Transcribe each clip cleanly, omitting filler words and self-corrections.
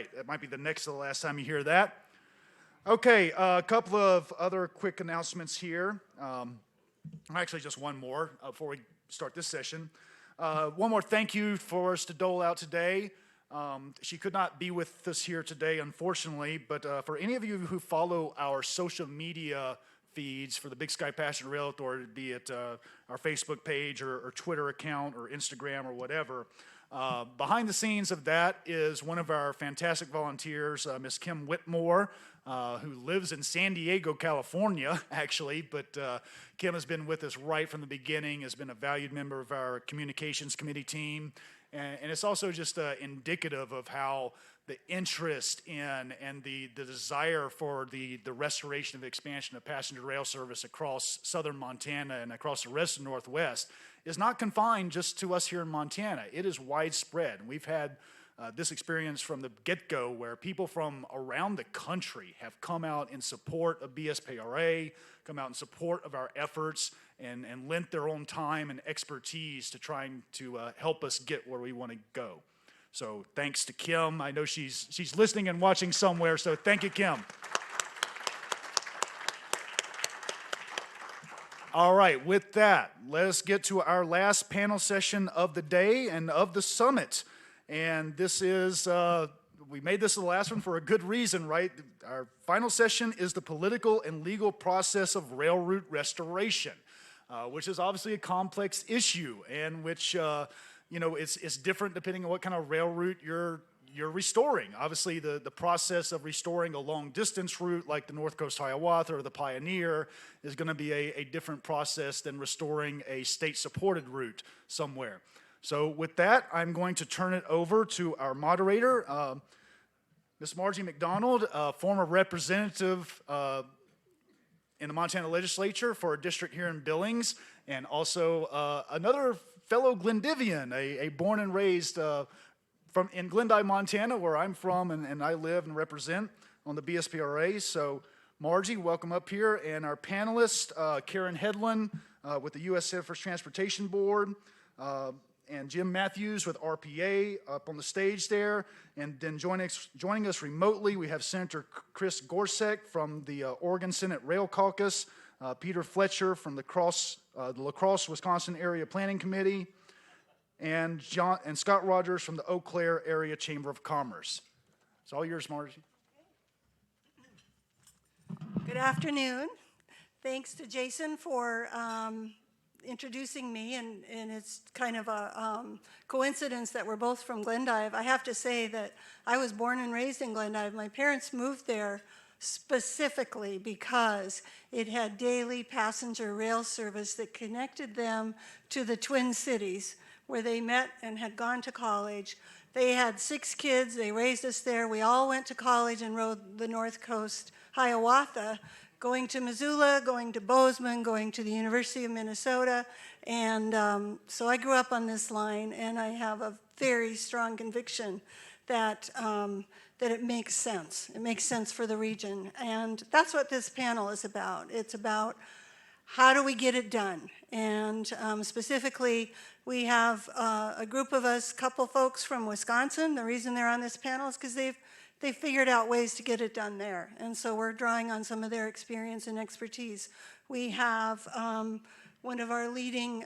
right. That might be the next to the last time you hear that. Okay, a couple of other quick announcements here. Actually, just one more before we start this session. One more thank you for us to dole out today. She could not be with us here today, unfortunately, but for any of you who follow our social media feeds for the Big Sky Passenger Rail Authority, be it our Facebook page or Twitter account or Instagram or whatever, behind the scenes of that is one of our fantastic volunteers, Miss Kim Whitmore, who lives in San Diego, California, actually, but Kim has been with us right from the beginning, has been a valued member of our communications committee team, and it's also just indicative of how the interest in and the desire for the restoration and expansion of passenger rail service across southern Montana and across the rest of the Northwest is not confined just to us here in Montana. It is widespread. We've had this experience from the get-go where people from around the country have come out in support of BSPRA, come out in support of our efforts, and lent their own time and expertise to trying to help us get where we want to go. So thanks to Kim. I know she's listening and watching somewhere, so thank you, Kim. All right, with that, let us get to our last panel session of the day and of the summit. And this is, we made this the last one for a good reason, right? Our final session is the political and legal process of rail route restoration, which is obviously a complex issue and which, it's different depending on what kind of rail route you're restoring. Obviously, the process of restoring a long-distance route like the North Coast Hiawatha or the Pioneer is going to be a different process than restoring a state-supported route somewhere. So with that, I'm going to turn it over to our moderator, Ms. Margie MacDonald, a former representative in the Montana legislature for a district here in Billings, and also another fellow Glendivian, a born and raised in Glendive, Montana, where I'm from and I live and represent on the BSPRA. So Margie, welcome up here. And our panelist, Karen Hedlund with the U.S. Surface Transportation Board, and Jim Mathews with RPA up on the stage there. And then joining us remotely, we have Senator Chris Gorsek from the Oregon Senate Rail Caucus, Peter Fletcher from the La Crosse, Wisconsin Area Planning Committee, and Scott Rogers from the Eau Claire Area Chamber of Commerce. It's all yours, Margie. Good afternoon. Thanks to Jason for introducing me, and it's kind of a coincidence that we're both from Glendive. I have to say that I was born and raised in Glendive. My parents moved there specifically because it had daily passenger rail service that connected them to the Twin Cities, where they met and had gone to college. They had 6 kids. They raised us there. We all went to college and rode the North Coast Hiawatha, going to Missoula, going to Bozeman, going to the University of Minnesota. And so I grew up on this line, and I have a very strong conviction that, that it makes sense. It makes sense for the region. And that's what this panel is about. It's about how do we get it done? And specifically, we have a group of us, couple folks from Wisconsin. The reason they're on this panel is because they've figured out ways to get it done there. And so we're drawing on some of their experience and expertise. We have one of our leading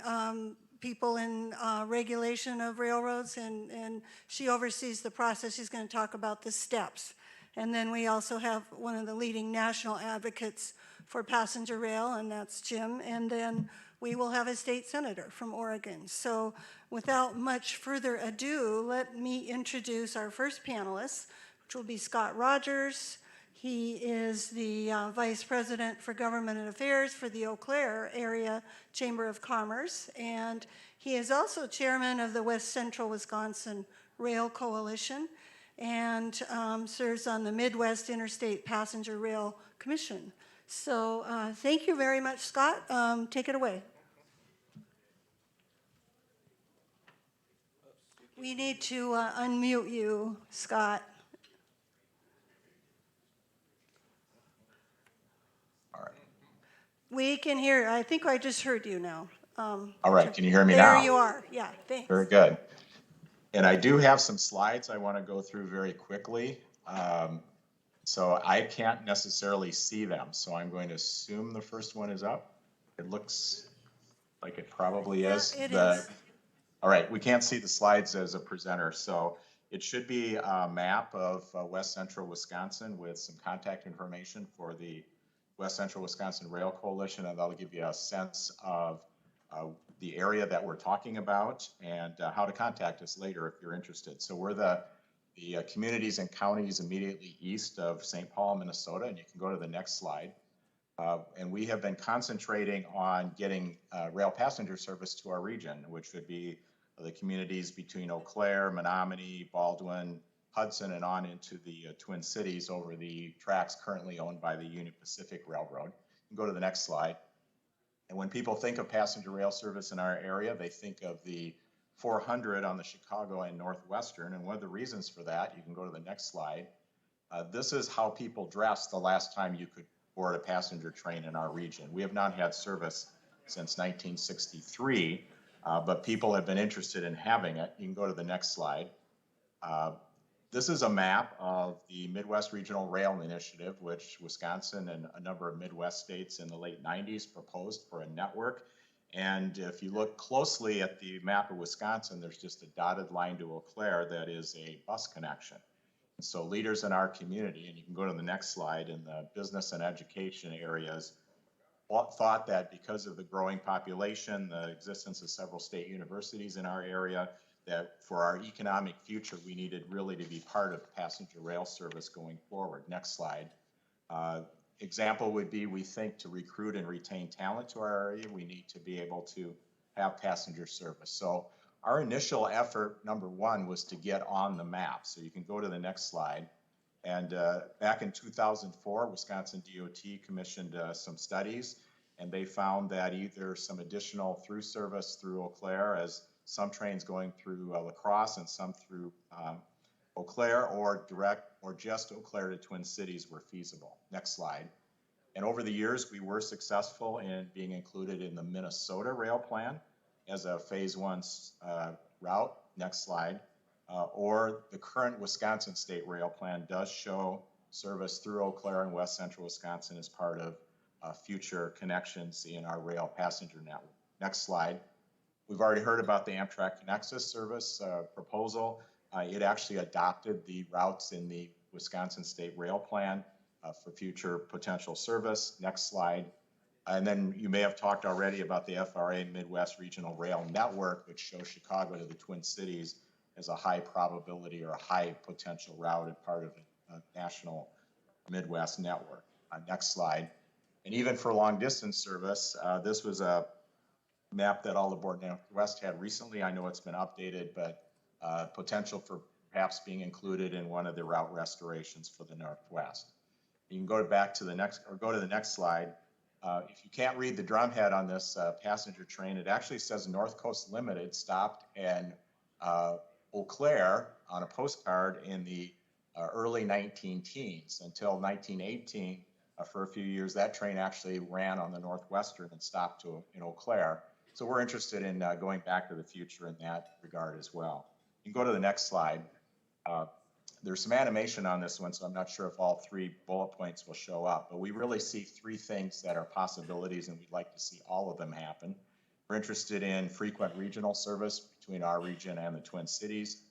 people in regulation of railroads, and she oversees the process. She's going to talk about the steps. And then we also have one of the leading national advocates for passenger rail, and that's Jim. And then we will have a state senator from Oregon. So without much further ado, let me introduce our first panelist, which will be Scott Rogers. He is the Vice President for Government Affairs for the Eau Claire Area Chamber of Commerce, and he is also chairman of the West Central Wisconsin Rail Coalition and serves on the Midwest Interstate Passenger Rail Commission. So thank you very much, Scott. Take it away. We need to unmute you, Scott. We can hear. I think I just heard you now. All right. Can you hear me now? There you are. Yeah. Thanks. Very good. And I do have some slides I want to go through very quickly. So I can't necessarily see them. So I'm going to assume the first one is up. It looks like it probably Yeah, is. it is. All right, we can't see the slides as a presenter. So it should be a map of West Central Wisconsin with some contact information for the West Central Wisconsin Rail Coalition, and that'll give you a sense of the area that we're talking about and how to contact us later if you're interested. So we're the communities and counties immediately east of St. Paul, Minnesota, and you can go to the next slide. And we have been concentrating on getting rail passenger service to our region, which would be the communities between Eau Claire, Menominee, Baldwin, Hudson, and on into the Twin Cities over the tracks currently owned by the Union Pacific Railroad. You can go to the next slide. And when people think of passenger rail service in our area, they think of the 400 on the Chicago and Northwestern. And one of the reasons for that, you can go to the next slide. This is how people dressed the last time you could board a passenger train in our region. We have not had service since 1963, but people have been interested in having it. You can go to the next slide. This is a map of the Midwest Regional Rail Initiative, which Wisconsin and a number of Midwest states in the late 90s proposed for a network. And if you look closely at the map of Wisconsin, there's just a dotted line to Eau Claire that is a bus connection. And so leaders in our community, and you can go to the next slide, in the business and education areas, thought that because of the growing population, the existence of several state universities in our area, that for our economic future, we needed really to be part of passenger rail service going forward. Next slide. Example would be, we think to recruit and retain talent to our area, we need to be able to have passenger service. So our initial effort, number one, was to get on the map. So you can go to the next slide. And back in 2004, Wisconsin DOT commissioned some studies, and they found that either some additional through service through Eau Claire, as some trains going through La Crosse and some through Eau Claire, or direct or just Eau Claire to Twin Cities were feasible. Next slide. And over the years, we were successful in being included in the Minnesota rail plan as a phase one route. Next slide. Or the current Wisconsin state rail plan does show service through Eau Claire and West Central Wisconsin as part of future connections in our rail passenger network. Next slide. We've already heard about the Amtrak Connexus service proposal. It actually adopted the routes in the Wisconsin State Rail Plan for future potential service. Next slide. And then you may have talked already about the FRA Midwest Regional Rail Network, which shows Chicago to the Twin Cities as a high probability or a high potential route and part of a national Midwest network. Next slide. And even for long distance service, this was a map that all the Board Northwest had recently. I know it's been updated, but potential for perhaps being included in one of the route restorations for the Northwest. You can go back to the next, or go to the next slide. If you can't read the drumhead on this passenger train, it actually says North Coast Limited stopped in Eau Claire on a postcard in the early 19-teens until 1918. For a few years, that train actually ran on the Northwestern and stopped in Eau Claire. So we're interested in going back to the future in that regard as well. You can go to the next slide. There's some animation on this one, so I'm not sure if all three bullet points will show up, but we really see three things that are possibilities, and we'd like to see all of them happen. We're interested in frequent regional service between our region and the Twin Cities,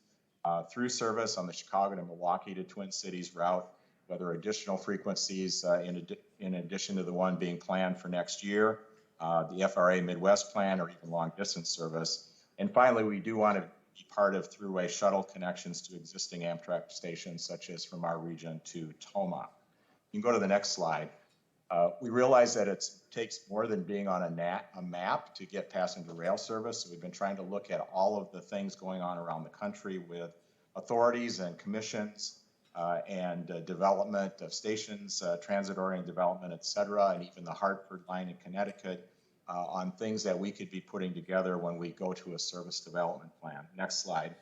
through service on the Chicago to Milwaukee to Twin Cities route, whether additional frequencies in addition to the one being planned for next year, the FRA Midwest plan, or even long distance service. And finally, we do want to be part of throughway shuttle connections to existing Amtrak stations, such as from our region to Toma. You can go to the next slide. We realize that it takes more than being on a map to get passenger rail service. So we've been trying to look at all of the things going on around the country with authorities and commissions and development of stations, transit-oriented development, et cetera, and even the Hartford line in Connecticut on things that we could be putting together when we go to a service development plan. Next slide.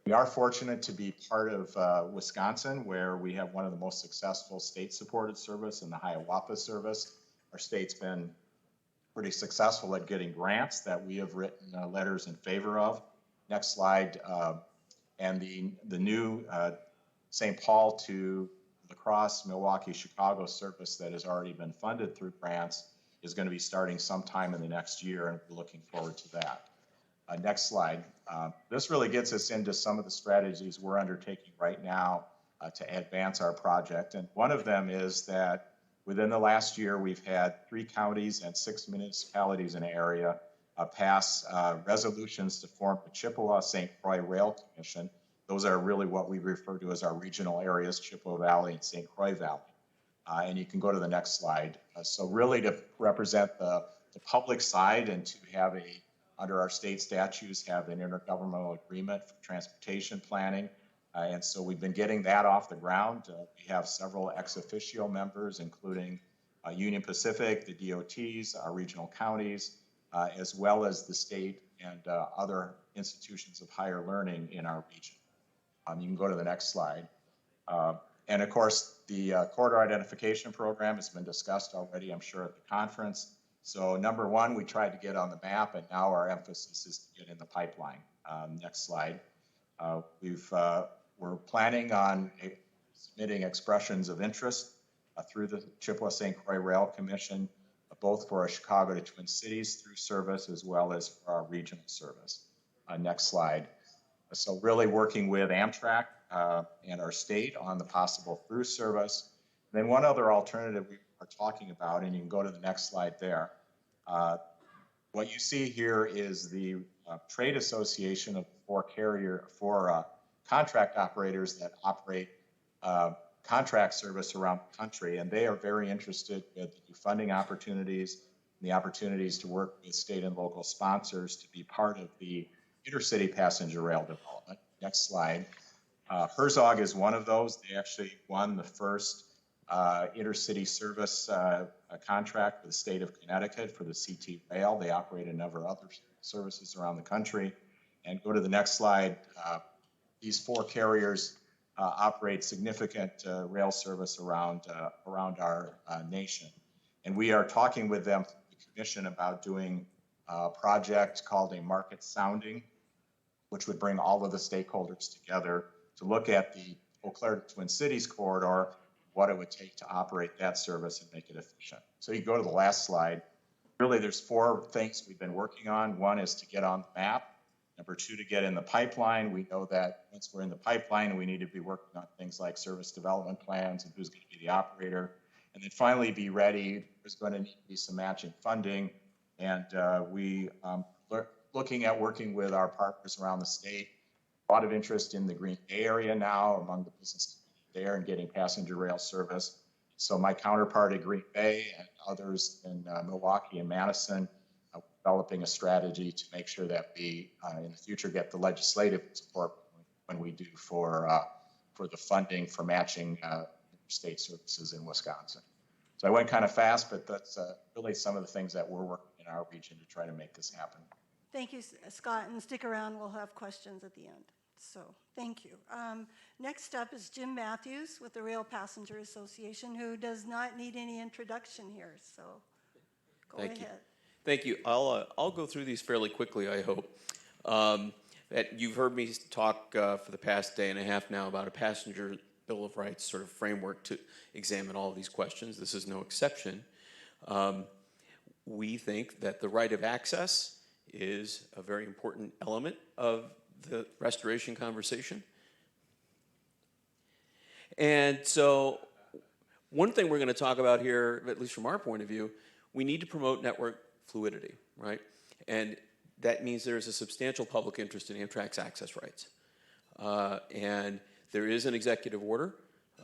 We are fortunate to be part of Wisconsin, where we have one of the most successful state-supported service in the Hiawatha service. Our state's been pretty successful at getting grants that we have written letters in favor of. Next slide. and the new St. Paul to La Crosse, Milwaukee, Chicago service that has already been funded through grants is going to be starting sometime in the next year, and we're looking forward to that. Next slide. This really gets us into some of the strategies we're undertaking right now to advance our project. And one of them is that within the last year, we've had 3 counties and 6 municipalities in the area pass resolutions to form the Chippewa-St. Croix Rail Commission. Those are really what we refer to as our regional areas, Chippewa Valley and St. Croix Valley. And you can go to the next slide. So really to represent the public side and to have under our state statutes, have an intergovernmental agreement for transportation planning. And so we've been getting that off the ground. We have several ex officio members, including Union Pacific, the DOTs, our regional counties, as well as the state and other institutions of higher learning in our region. You can go to the next slide. And of course, the corridor identification program has been discussed already, I'm sure, at the conference. So number 1, we tried to get on the map, and now our emphasis is to get in the pipeline. Next slide. We're planning on submitting expressions of interest through the Chippewa-St. Croix Rail Commission, both for our Chicago to Twin Cities through service as well as for our regional service. Next slide. So really working with Amtrak and our state on the possible through service. And then one other alternative we are talking about, and you can go to the next slide there. What you see here is the trade association of 4 contract operators that operate contract service around the country, and they are very interested in the funding opportunities and the opportunities to work with state and local sponsors to be part of the intercity passenger rail development. Next slide. Herzog is one of those. They actually won the first intercity service contract with the state of Connecticut for the CT Rail. They operate a number of other services around the country. And go to the next slide. These 4 carriers operate significant rail service around our nation. And we are talking with them, the commission, about doing a project called a market sounding, which would bring all of the stakeholders together to look at the Eau Claire to Twin Cities corridor, what it would take to operate that service and make it efficient. So you go to the last slide. Really, there's 4 things we've been working on. 1 is to get on the map. Number 2, to get in the pipeline. We know that once we're in the pipeline, we need to be working on things like service development plans and who's going to be the operator. And then finally, be ready. There's going to need to be some matching funding. And we looking at working with our partners around the state. A lot of interest in the Green Bay area now among the business there and getting passenger rail service. So my counterpart at Green Bay and others in Milwaukee and Madison developing a strategy to make sure that we in the future get the legislative support when we do for the funding for matching state services in Wisconsin. So I went kind of fast, but that's really some of the things that we're working in our region to try to make this happen. Thank you, Scott, and stick around. We'll have questions at the end. So thank you. Next up is Jim Mathews with the Rail Passenger Association, who does not need any introduction here. So go ahead. Thank you. I'll go through these fairly quickly, I hope. You've heard me talk for the past day and a half now about a passenger Bill of Rights sort of framework to examine all of these questions. This is no exception. We think that the right of access is a very important element of the restoration conversation. And so one thing we're going to talk about here, at least from our point of view, we need to promote network fluidity, right? And that means there's a substantial public interest in Amtrak's access rights. And there is an executive order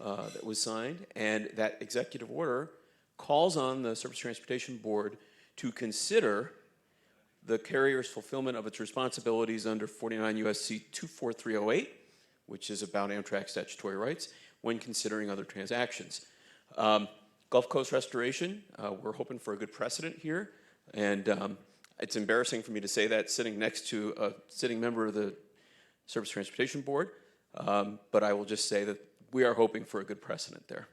that was signed, and that executive order calls on the Surface Transportation Board to consider the carrier's fulfillment of its responsibilities under 49 U.S.C. 24308, which is about Amtrak statutory rights, when considering other transactions. Gulf Coast Restoration, we're hoping for a good precedent here, and it's embarrassing for me to say that sitting next to a sitting member of the Surface Transportation Board, but I will just say that we are hoping for a good precedent there.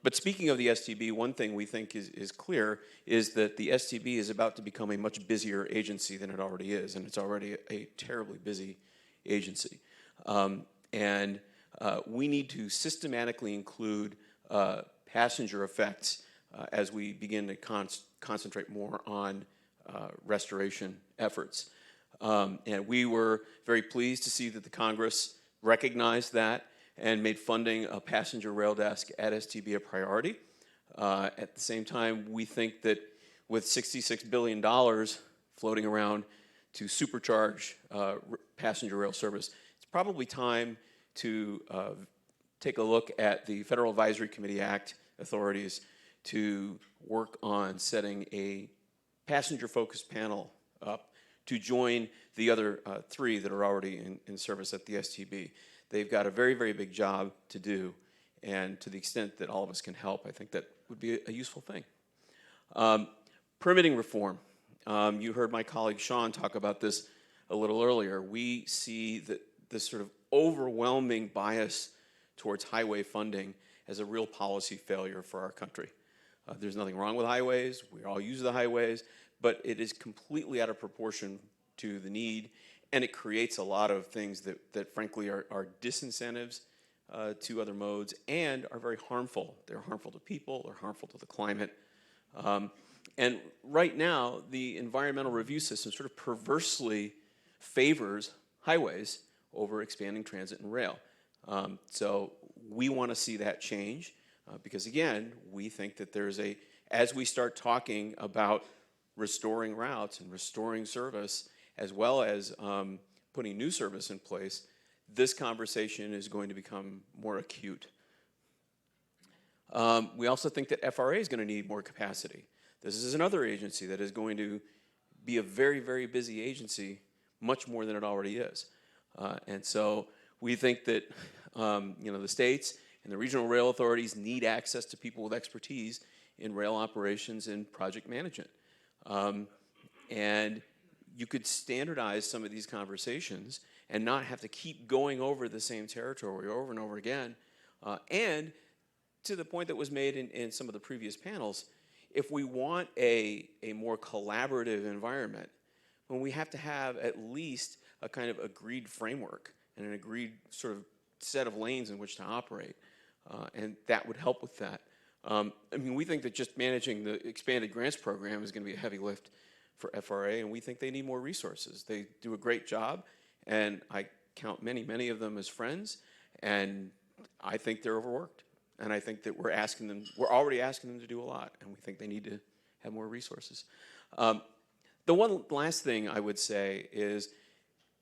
But speaking of the STB, one thing we think is clear is that the STB is about to become a much busier agency than it already is, and it's already a terribly busy agency. And we need to systematically include passenger effects as we begin to concentrate more on restoration efforts. And we were very pleased to see that the Congress recognized that and made funding a passenger rail desk at STB a priority. At the same time, we think that with $66 billion floating around to supercharge passenger rail service, it's probably time to take a look at the Federal Advisory Committee Act authorities to work on setting a passenger-focused panel up to join the other three that are already in service at the STB. They've got a very, very big job to do, and to the extent that all of us can help, I think that would be a useful thing. Permitting reform. You heard my colleague Sean talk about this a little earlier. We see that this sort of overwhelming bias towards highway funding as a real policy failure for our country. There's nothing wrong with highways. We all use the highways, but it is completely out of proportion to the need, and it creates a lot of things that frankly are disincentives to other modes and are very harmful. They're harmful to people, they're harmful to the climate. And right now, the environmental review system sort of perversely favors highways over expanding transit and rail. So we want to see that change because, again, we think that there's as we start talking about restoring routes and restoring service, as well as putting new service in place, this conversation is going to become more acute. We also think that FRA is going to need more capacity. This is another agency that is going to be a very, very busy agency, much more than it already is. And so we think that the states and the regional rail authorities need access to people with expertise in rail operations and project management. And you could standardize some of these conversations and not have to keep going over the same territory over and over again. And to the point that was made in some of the previous panels, if we want a more collaborative environment, then we have to have at least a kind of agreed framework and an agreed sort of set of lanes in which to operate. And that would help with that. We think that just managing the expanded grants program is going to be a heavy lift for FRA, and we think they need more resources. They do a great job, and I count many, many of them as friends, and I think they're overworked. And I think that we're already asking them to do a lot, and we think they need to have more resources. The one last thing I would say is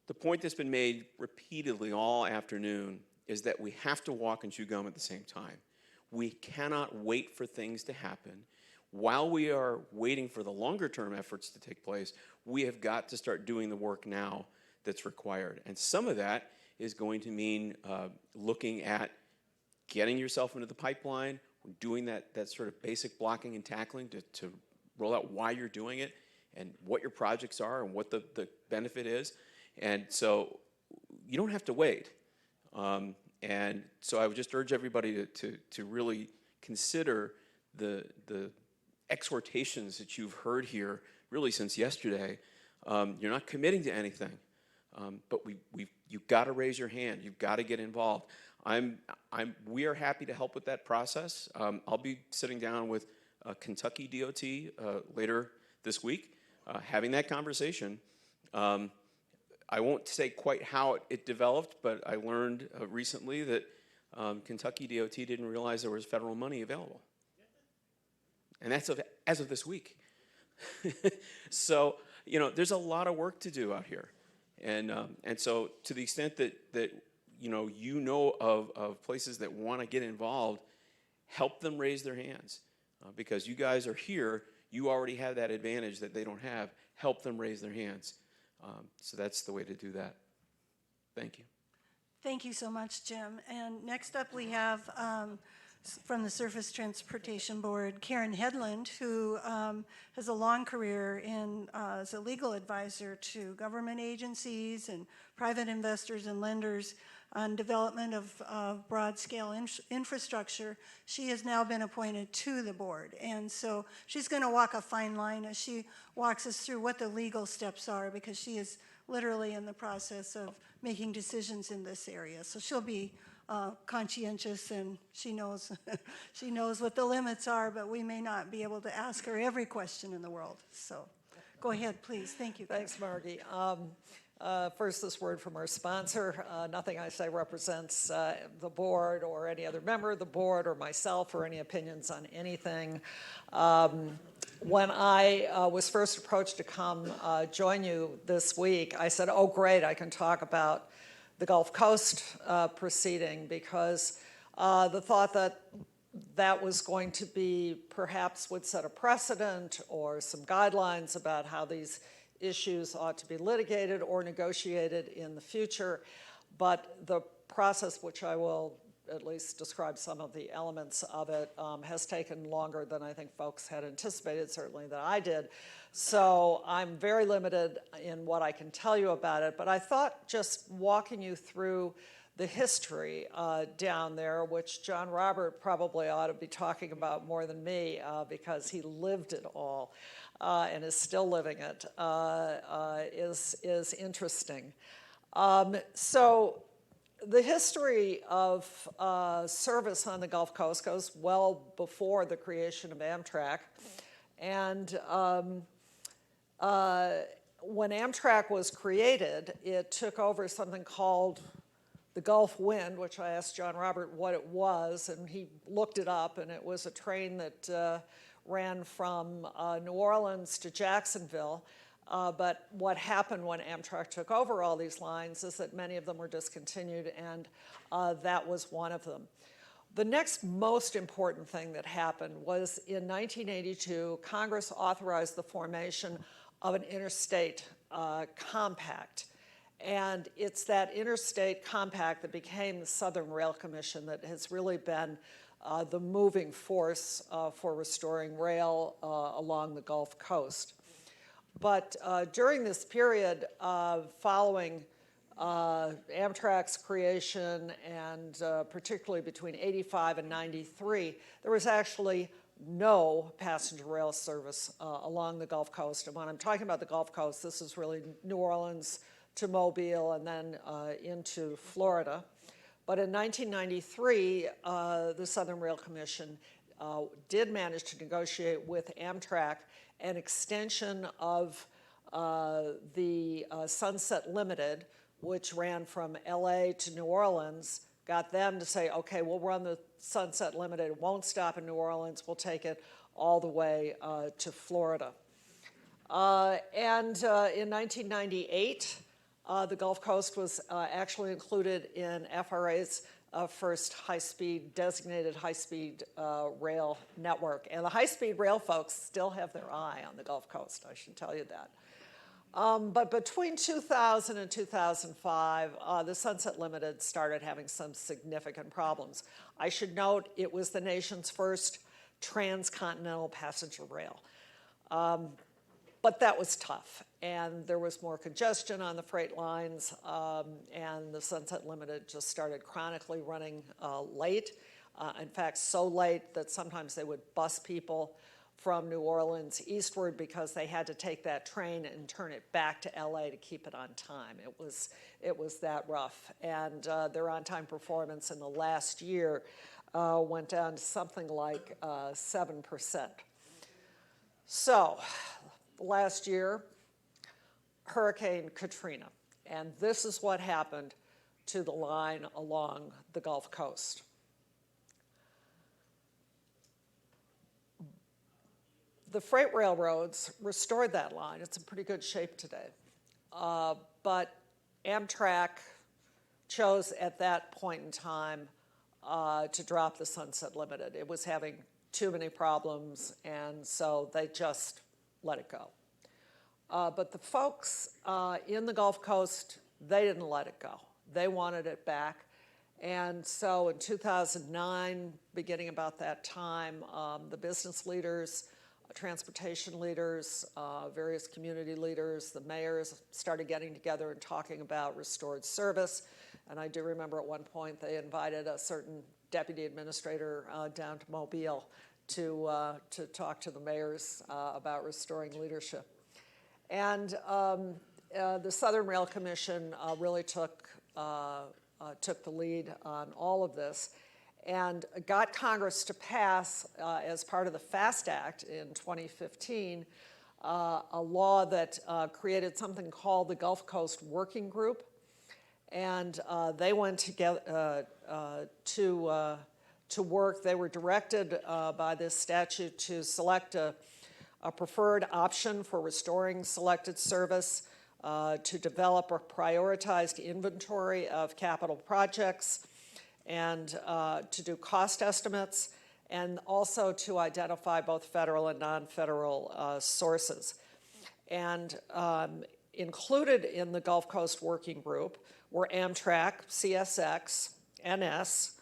the point that's been made repeatedly all afternoon is that we have to walk and chew gum at the same time. We cannot wait for things to happen. While we are waiting for the longer term efforts to take place, we have got to start doing the work now that's required. And some of that is going to mean looking at getting yourself into the pipeline, doing that sort of basic blocking and tackling to roll out why you're doing it and what your projects are and what the benefit is. And so you don't have to wait. And so I would just urge everybody to really consider the exhortations that you've heard here really since yesterday. You're not committing to anything, but you've got to raise your hand. You've got to get involved. We are happy to help with that process. I'll be sitting down with Kentucky DOT later this week, having that conversation. I won't say quite how it developed, but I learned recently that Kentucky DOT didn't realize there was federal money available. And that's as of this week. So, there's a lot of work to do out here. And so to the extent that of places that want to get involved, help them raise their hands. Because you guys are here, you already have that advantage that they don't have. Help them raise their hands. So that's the way to do that. Thank you. Thank you so much, Jim. And next up we have from the Surface Transportation Board, Karen Hedlund, who has a long career as a legal advisor to government agencies and private investors and lenders on development of broad-scale infrastructure. She has now been appointed to the board, and so she's going to walk a fine line as she walks us through what the legal steps are, because she is literally in the process of making decisions in this area. So she'll be conscientious, and she knows she knows what the limits are, but we may not be able to ask her every question in the world. So go ahead, please. Thank you. Thanks, Margie. First, this word from our sponsor. Nothing I say represents the board or any other member of the board or myself or any opinions on anything. When I was first approached to come join you this week, I said, oh, great, I can talk about the Gulf Coast proceeding, because the thought that that was going to be, perhaps would set a precedent or some guidelines about how these issues ought to be litigated or negotiated in the future. But the process, which I will at least describe some of the elements of it, has taken longer than I think folks had anticipated, certainly than I did. So I'm very limited in what I can tell you about it, but I thought just walking you through the history down there, which John Robert probably ought to be talking about more than me, because he lived it all and is still living it, is interesting. So the history of service on the Gulf Coast goes well before the creation of Amtrak. And when Amtrak was created, it took over something called the Gulf Wind, which I asked John Robert what it was, and he looked it up, and it was a train that ran from New Orleans to Jacksonville. But what happened when Amtrak took over all these lines is that many of them were discontinued, and that was one of them. The next most important thing that happened was in 1982, Congress authorized the formation of an interstate compact. And it's that interstate compact that became the Southern Rail Commission that has really been the moving force for restoring rail along the Gulf Coast. But during this period following Amtrak's creation, and particularly between 85 and 93, there was actually no passenger rail service along the Gulf Coast. And when I'm talking about the Gulf Coast, this is really New Orleans to Mobile and then into Florida. But in 1993, the Southern Rail Commission did manage to negotiate with Amtrak an extension of the Sunset Limited, which ran from LA to New Orleans, got them to say, okay, we'll run the Sunset Limited, it won't stop in New Orleans, we'll take it all the way to Florida. And in 1998, the Gulf Coast was actually included in FRA's first designated high-speed rail network. And the high-speed rail folks still have their eye on the Gulf Coast, I should tell you that. But between 2000 and 2005, the Sunset Limited started having some significant problems. I should note it was the nation's first transcontinental passenger rail. But that was tough, and there was more congestion on the freight lines, and the Sunset Limited just started chronically running late. In fact, so late that sometimes they would bus people from New Orleans eastward because they had to take that train and turn it back to LA to keep it on time. It was that rough, and their on-time performance in the last year went down to something like 7%. So, last year, Hurricane Katrina, and this is what happened to the line along the Gulf Coast. The freight railroads restored that line. It's in pretty good shape today. But Amtrak chose at that point in time to drop the Sunset Limited. It was having too many problems, and so they just let it go. But the folks in the Gulf Coast, they didn't let it go. They wanted it back. And so in 2009, beginning about that time, the business leaders, transportation leaders, various community leaders, the mayors started getting together and talking about restored service. And I do remember at one point they invited a certain deputy administrator down to Mobile to talk to the mayors about restoring leadership. And the Southern Rail Commission really took the lead on all of this and got Congress to pass, as part of the FAST Act in 2015, a law that created something called the Gulf Coast Working Group. And they went together to work. They were directed by this statute to select a preferred option for restoring selected service, to develop a prioritized inventory of capital projects, and to do cost estimates, and also to identify both federal and non-federal sources. And included in the Gulf Coast Working Group were Amtrak, CSX, NS,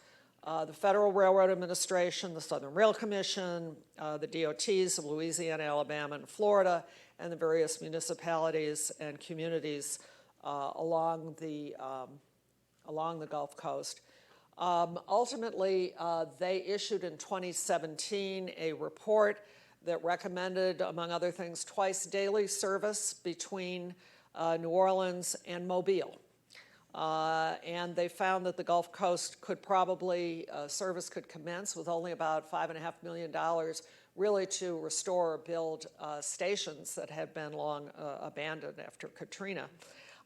the Federal Railroad Administration, the Southern Rail Commission, the DOTs of Louisiana, Alabama, and Florida, and the various municipalities and communities along the Gulf Coast. Ultimately, they issued in 2017 a report that recommended, among other things, twice daily service between New Orleans and Mobile. And they found that the Gulf Coast could probably, service could commence with only about $5.5 million really to restore or build stations that had been long abandoned after Katrina.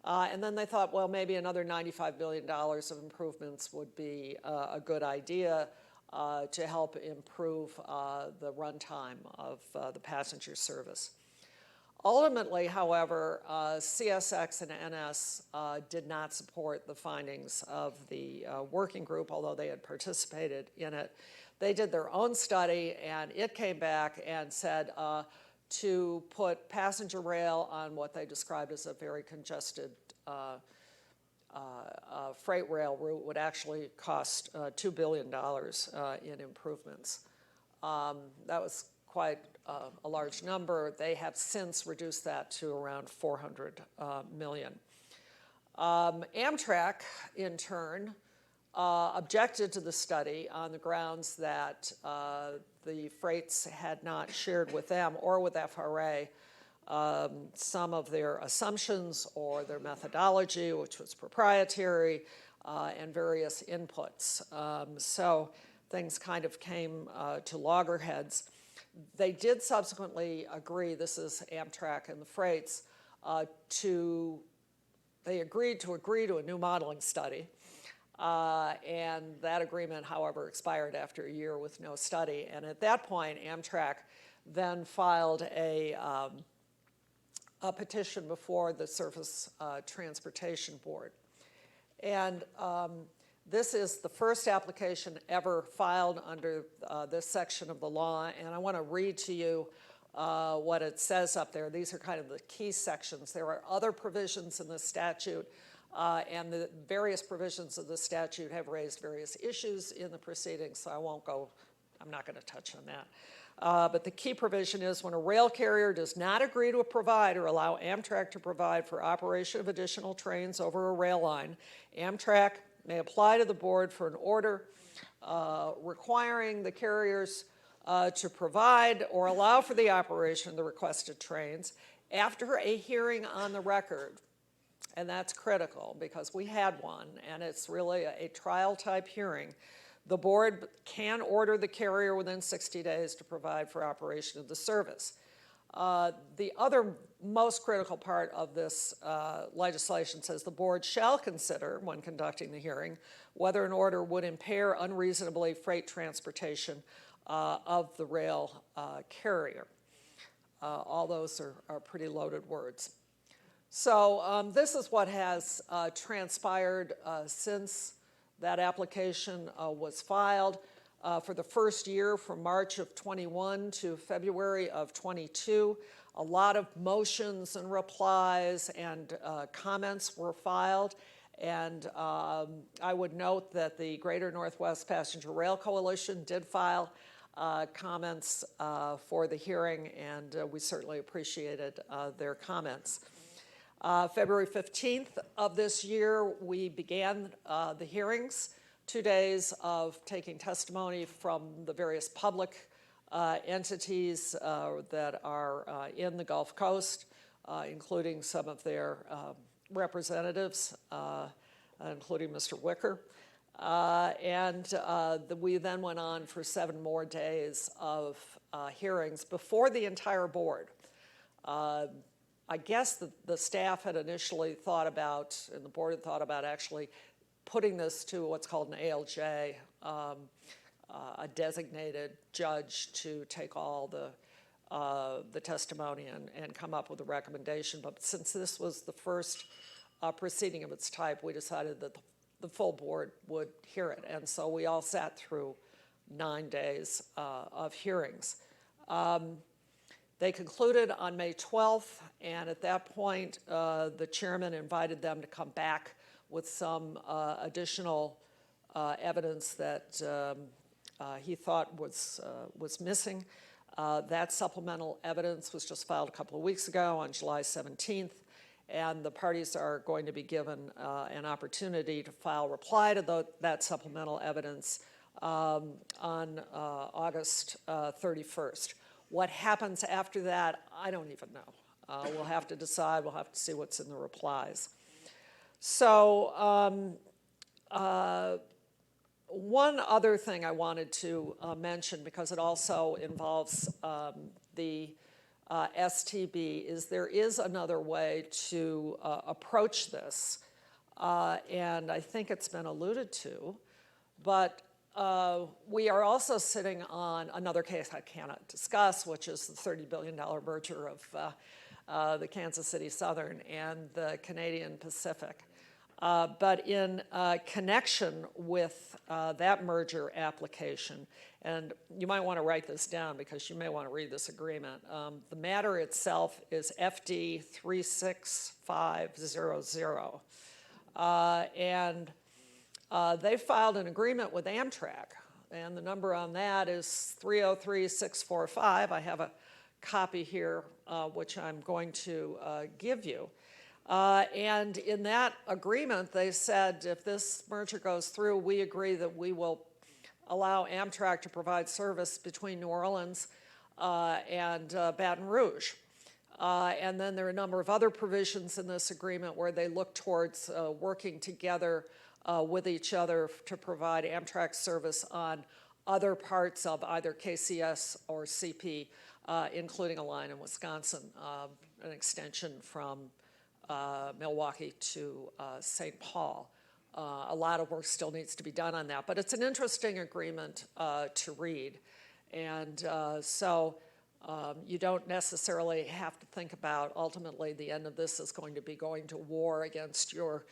And then they thought, well, maybe another $95 billion of improvements would be a good idea to help improve the runtime of the passenger service. Ultimately, however, CSX and NS did not support the findings of the working group, although they had participated in it. They did their own study, and it came back and said to put passenger rail on what they described as a very congested freight rail route would actually cost $2 billion in improvements. That was quite a large number. They have since reduced that to around $400 million. Amtrak, in turn, objected to the study on the grounds that the freights had not shared with them or with FRA some of their assumptions or their methodology, which was proprietary, and various inputs. So things kind of came to loggerheads. They did subsequently agree, this is Amtrak and the freights, they agreed to agree to a new modeling study. And that agreement, however, expired after a year with no study. And at that point, Amtrak then filed a petition before the Surface Transportation Board. And this is the first application ever filed under this section of the law, and I want to read to you what it says up there. These are kind of the key sections. There are other provisions in the statute, and the various provisions of the statute have raised various issues in the proceedings, so I'm not going to touch on that. But the key provision is when a rail carrier does not agree to provide or allow Amtrak to provide for operation of additional trains over a rail line, Amtrak may apply to the board for an order requiring the carriers to provide or allow for the operation of the requested trains after a hearing on the record. And that's critical because we had one, and it's really a trial-type hearing. The board can order the carrier within 60 days to provide for operation of the service. The other most critical part of this legislation says the board shall consider, when conducting the hearing, whether an order would impair unreasonably freight transportation of the rail carrier. All those are pretty loaded words. So this is what has transpired since that application was filed. For the first year, from March of 21 to February of 22, a lot of motions and replies and comments were filed. And I would note that the Greater Northwest Passenger Rail Coalition did file comments for the hearing, and we certainly appreciated their comments. February 15th of this year, we began the hearings, 2 days of taking testimony from the various public entities that are in the Gulf Coast, including some of their representatives, including Mr. Wicker. We then went on for 7 more days of hearings before the entire board. I guess the staff had initially thought about, and the board had thought about actually putting this to what's called an IIJA, a designated judge to take all the testimony and come up with a recommendation. But since this was the first proceeding of its type, we decided that the full board would hear it. And so we all sat through 9 days of hearings. They concluded on May 12th, and at that point, the chairman invited them to come back with some additional evidence that he thought was missing. That supplemental evidence was just filed a couple of weeks ago on July 17th, and the parties are going to be given an opportunity to file reply to that supplemental evidence on August 31st. What happens after that, I don't even know. We'll have to decide. We'll have to see what's in the replies. So one other thing I wanted to mention, because it also involves the STB, is there is another way to approach this, and I think it's been alluded to, but we are also sitting on another case I cannot discuss, which is the $30 billion merger of the Kansas City Southern and the Canadian Pacific. But in connection with that merger application, and you might want to write this down because you may want to read this agreement. The matter itself is FD 36500. They filed an agreement with Amtrak, and the number on that is 303645. I have a copy here, which I'm going to give you. And in that agreement, they said if this merger goes through, we agree that we will allow Amtrak to provide service between New Orleans and Baton Rouge. And then there are a number of other provisions in this agreement where they look towards working together with each other to provide Amtrak service on other parts of either KCS or CP, including a line in Wisconsin, an extension from Milwaukee to St. Paul. A lot of work still needs to be done on that, but it's an interesting agreement to read. And so you don't necessarily have to think about ultimately the end of this is going to be going to war against your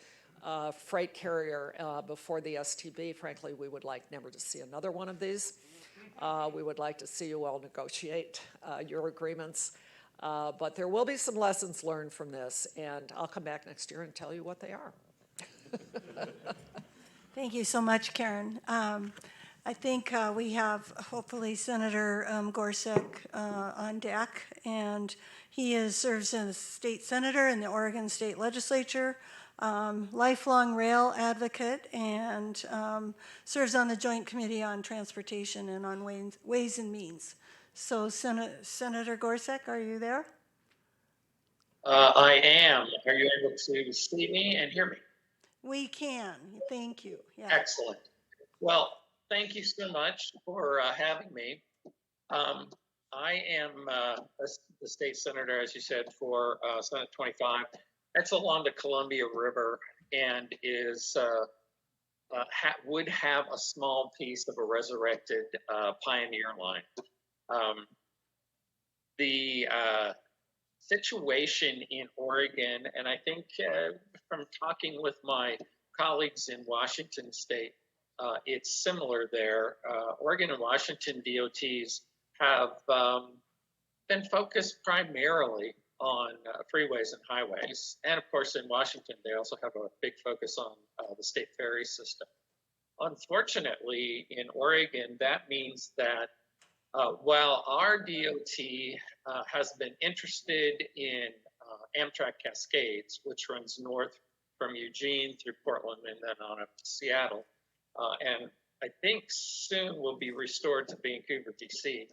freight carrier before the STB. Frankly, we would like never to see another one of these. We would like to see you all negotiate your agreements. But there will be some lessons learned from this, and I'll come back next year and tell you what they are. Thank you so much, Karen. I think we have hopefully Senator Gorsek on deck, and he serves as state senator in the Oregon State Legislature, lifelong rail advocate, and serves on the Joint Committee on Transportation and on Ways and Means. So Senator Gorsek, are you there? I am. Are you able to see me and hear me? We can. Thank you. Yeah. Excellent. Well, thank you so much for having me. I am the state senator, as you said, for Senate 25. That's along the Columbia River and is would have a small piece of a resurrected Pioneer line. The situation in Oregon, and I think from talking with my colleagues in Washington State, it's similar there. Oregon and Washington DOTs have been focused primarily on freeways and highways. And of course, in Washington, they also have a big focus on the state ferry system. Unfortunately, in Oregon, that means that while our DOT has been interested in Amtrak Cascades, which runs north from Eugene through Portland and then on up to Seattle, and I think soon will be restored to Vancouver, DC,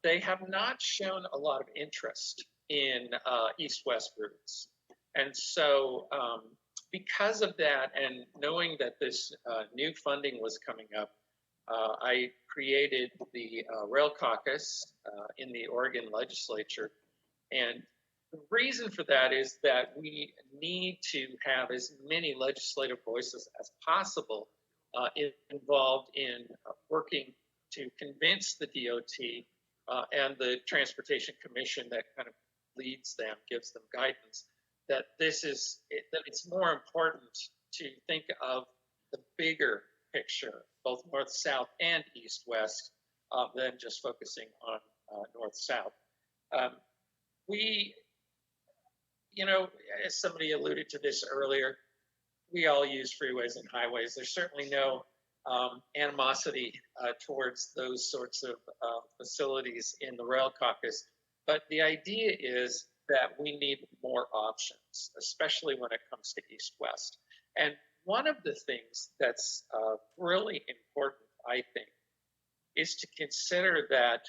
they have not shown a lot of interest in east-west routes. And so because of that, and knowing that this new funding was coming up, I created the Rail Caucus in the Oregon legislature. And the reason for that is that we need to have as many legislative voices as possible involved in working to convince the DOT and the Transportation Commission that kind of leads them, gives them guidance, that that it's more important to think of the bigger picture, both north-south and east-west, than just focusing on north-south. We, as somebody alluded to this earlier, we all use freeways and highways. There's certainly no animosity towards those sorts of facilities in the Rail Caucus, but the idea is that we need more options, especially when it comes to east-west. And one of the things that's really important, I think, is to consider that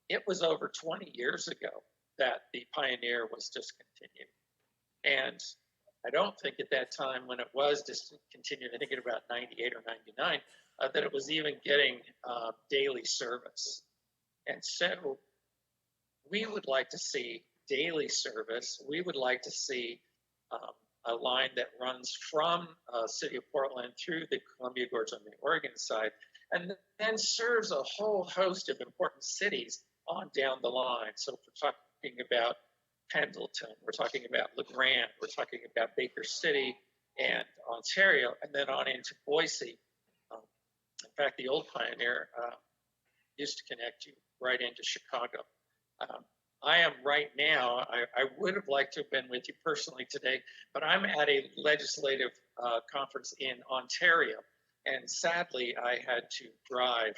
it was over 20 years ago that the Pioneer was discontinued. And I don't think at that time when it was discontinued, I think in about 98 or 99, that it was even getting daily service. And so we would like to see daily service. We would like to see a line that runs from City of Portland through the Columbia Gorge on the Oregon side, and then serves a whole host of important cities on down the line. So we're talking about Pendleton, we're talking about LeGrand, we're talking about Baker City and Ontario, and then on into Boise. In fact, the old Pioneer used to connect you right into Chicago. I am right now, I would have liked to have been with you personally today, but I'm at a legislative conference in Ontario. And sadly, I had to drive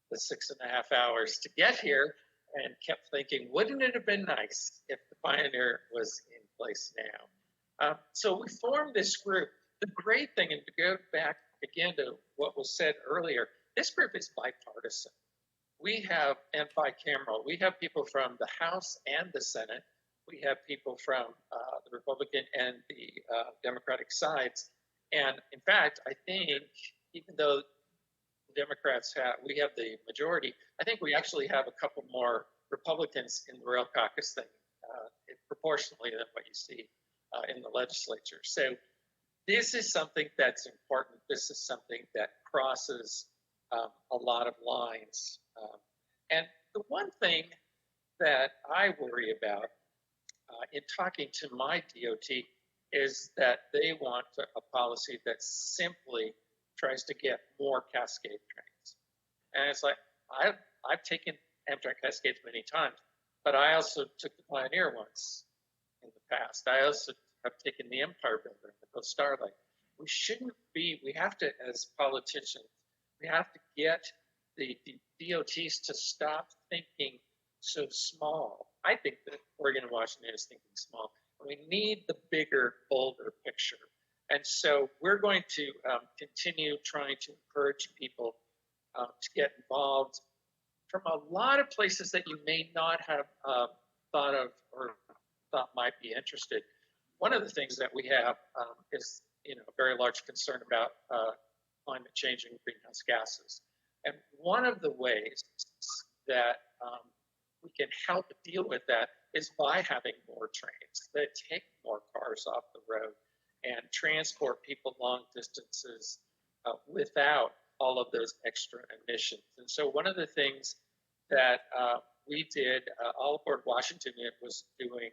the 6.5 hours to get here and kept thinking, wouldn't it have been nice if the Pioneer was in place now? So we formed this group. The great thing, and to go back again to what was said earlier, this group is bipartisan. We have, and bicameral, we have people from the House and the Senate. We have people from the Republican and the Democratic sides. And in fact, I think even though the Democrats we have the majority, I think we actually have a couple more Republicans in the Rail Caucus than proportionally than what you see in the legislature. So this is something that's important. This is something that crosses a lot of lines. And the one thing that I worry about in talking to my DOT is that they want a policy that simply tries to get more Cascade trains. And it's like, I've taken Amtrak Cascades many times, but I also took the Pioneer once in the past. I also have taken the Empire Builder and the Coast Starlight. We have to, as politicians, we have to get the DOTs to stop thinking so small. I think that Oregon and Washington is thinking small. We need the bigger, bolder picture. And so we're going to continue trying to encourage people to get involved from a lot of places that you may not have thought of or thought might be interested. One of the things that we have is a very large concern about climate change and greenhouse gases. And one of the ways that we can help deal with that is by having more trains that take more cars off the road and transport people long distances without all of those extra emissions. And so one of the things that we did, All Aboard Washington is doing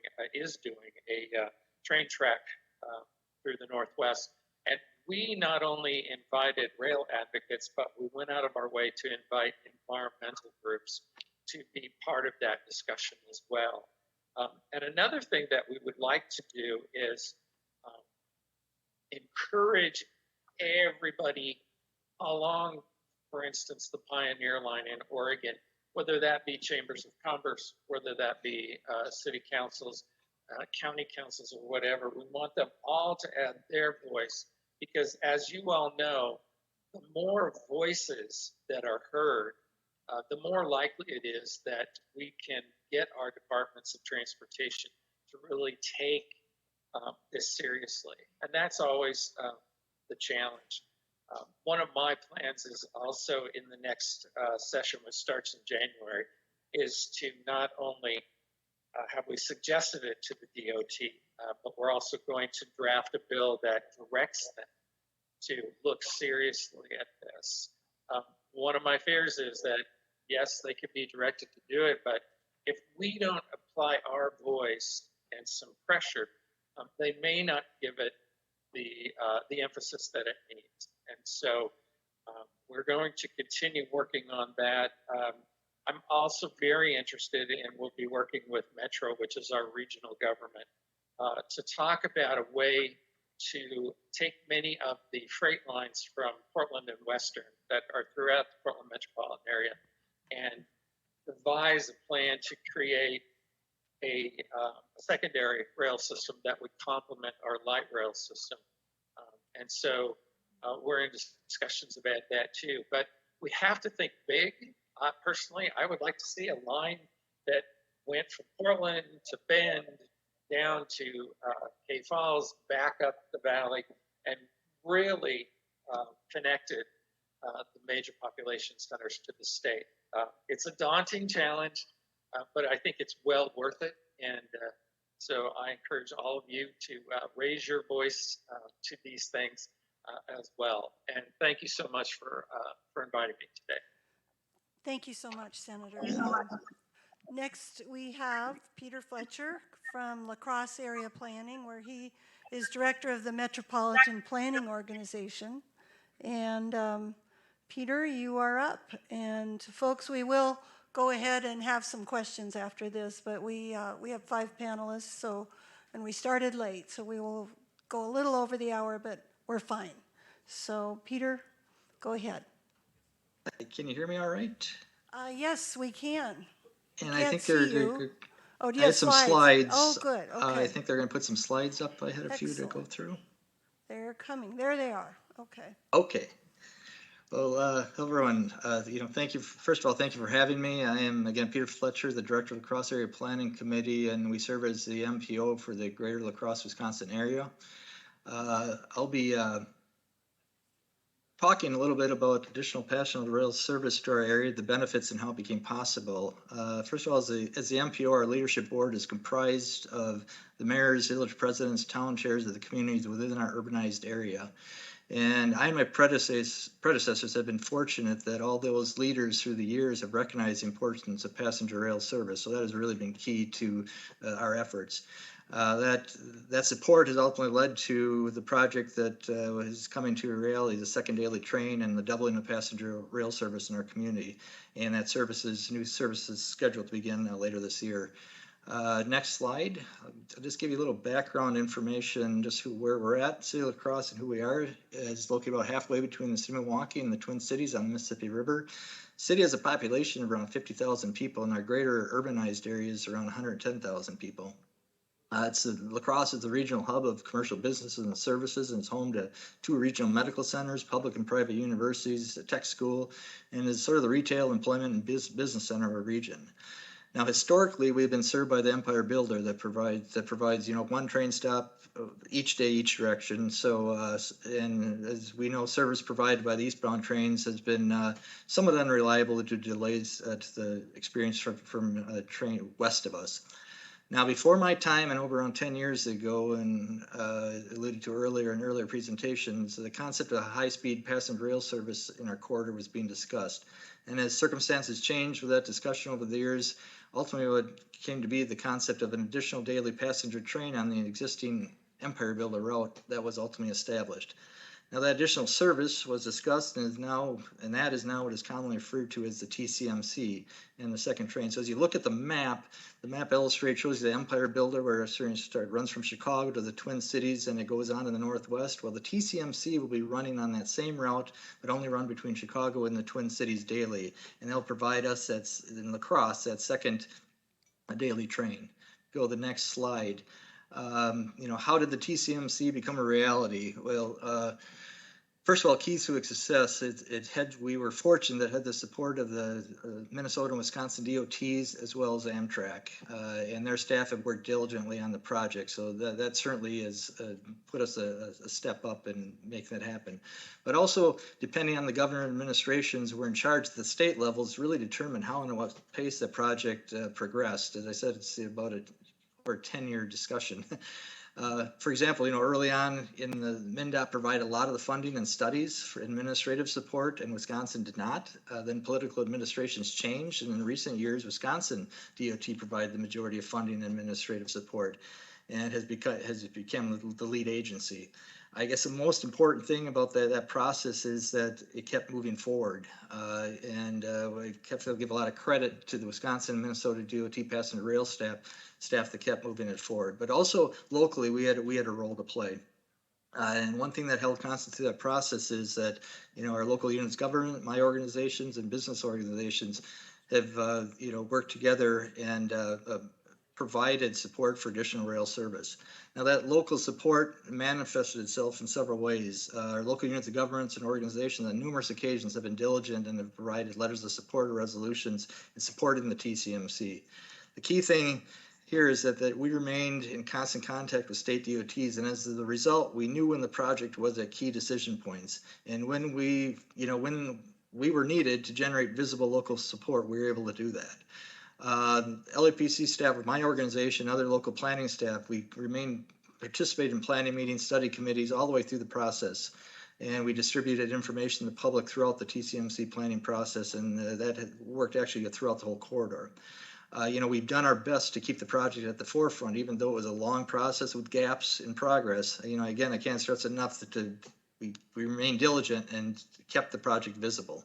a train track through the Northwest. And we not only invited rail advocates, but we went out of our way to invite environmental groups to be part of that discussion as well. And another thing that we would like to do is encourage everybody along, for instance, the Pioneer Line in Oregon, whether that be chambers of commerce, whether that be city councils, county councils, or whatever. We want them all to add their voice, because as you all know, the more voices that are heard, the more likely it is that we can get our departments of transportation to really take this seriously. And that's always the challenge. One of my plans is also in the next session, which starts in January, is to not only have we suggested it to the DOT, but we're also going to draft a bill that directs them to look seriously at this. One of my fears is that, yes, they could be directed to do it, but if we don't apply our voice and some pressure, they may not give it the emphasis that it needs. And so we're going to continue working on that. I'm also very interested in, we'll be working with Metro, which is our regional government, to talk about a way to take many of the freight lines from Portland and Western that are throughout the Portland metropolitan area and devise a plan to create a secondary rail system that would complement our light rail system. And so we're in discussions about that too. But we have to think big. Personally, I would like to see a line that went from Portland to Bend down to Cay Falls, back up the valley, and really connected the major population centers to the state. It's a daunting challenge, but I think it's well worth it. And so I encourage all of you to raise your voice to these things as well. And thank you so much for inviting me today. Thank you so much, Senator. Next, we have Peter Fletcher from La Crosse Area Planning, where he is director of the Metropolitan Planning Organization. And Peter, you are up. And folks, we will go ahead and have some questions after this, but we have 5 panelists, and we started late, so we will go a little over the hour, but we're fine. So Peter, go ahead. Can you hear me all right? Yes, we can. And Can't I think see you. Oh, do you I have had some slides. Oh, good. Okay. I think they're going to put some slides up. I had a few to go Excellent. through. They're coming. There they are. Okay. Okay. Well, everyone, thank you. First of all, thank you for having me. I am, again, Peter Fletcher, the director of the Crosse Area Planning Committee, and we serve as the MPO for the greater La Crosse, Wisconsin area. I'll be talking a little bit about additional passenger rail service to our area, the benefits and how it became possible. First of all, as the MPO, our leadership board is comprised of the mayors, village presidents, town chairs of the communities within our urbanized area. And I and my predecessors have been fortunate that all those leaders through the years have recognized the importance of passenger rail service. So that has really been key to our efforts. That support has ultimately led to the project that is coming to reality, the second daily train and the doubling of passenger rail service in our community. And that new service is scheduled to begin later this year. Next slide. I'll just give you a little background information, just where we're at. City of La Crosse and who we are is located about halfway between the city of Milwaukee and the Twin Cities on the Mississippi River. City has a population of around 50,000 people, and our greater urbanized area is around 110,000 people. La Crosse is the regional hub of commercial businesses and services, and it's home to 2 regional medical centers, public and private universities, a tech school, and is sort of the retail, employment, and business center of our region. Now, historically, we've been served by the Empire Builder that provides one train stop each day, each direction. So, and as we know, service provided by the eastbound trains has been somewhat unreliable due to delays to the experience from a train west of us. Now, before my time, and over around 10 years ago, and alluded to earlier in earlier presentations, the concept of a high-speed passenger rail service in our corridor was being discussed. And as circumstances changed with that discussion over the years, ultimately what came to be the concept of an additional daily passenger train on the existing Empire Builder route that was ultimately established. Now, that additional service was discussed and that is now what is commonly referred to as the Tcmc and the second train. So as you look at the map shows you the Empire Builder where it runs from Chicago to the Twin Cities and it goes on in the northwest. Well, the Tcmc will be running on that same route, but only run between Chicago and the Twin Cities daily. And they'll provide us, in La Crosse, that second daily train. Go to the next slide. How did the Tcmc become a reality? Well, First of all, keys to its success, we were fortunate that it had the support of the Minnesota and Wisconsin DOTs as well as Amtrak, and their staff have worked diligently on the project. So that certainly has put us a step up in making that happen. But also, depending on the governor administrations who were in charge at the state levels, really determined how and at what pace the project progressed. As I said, it's about over a 10-year discussion. For example, early on in the MnDOT provided a lot of the funding and studies for administrative support, and Wisconsin did not. Then political administrations changed, and in recent years, Wisconsin DOT provided the majority of funding and administrative support, and has become the lead agency. I guess the most important thing about that process is that it kept moving forward, and I have to give a lot of credit to the Wisconsin and Minnesota DOT passenger rail staff that kept moving it forward. But also locally, we had a role to play. And one thing that held constant through that process is that our local units government, my organizations, and business organizations have worked together and provided support for additional rail service. Now that local support manifested itself in several ways. Our local units of governments and organizations on numerous occasions have been diligent and have provided letters of support or resolutions in supporting the Tcmc. The key thing here is that we remained in constant contact with state DOTs, and as a result, we knew when the project was at key decision points. And when we were needed to generate visible local support, we were able to do that. LAPC staff with my organization, other local planning staff, we participated in planning meetings, study committees, all the way through the process. And we distributed information to the public throughout the Tcmc planning process, and that had worked actually throughout the whole corridor. We've done our best to keep the project at the forefront, even though it was a long process with gaps in progress. Again, I can't stress enough that we remained diligent and kept the project visible.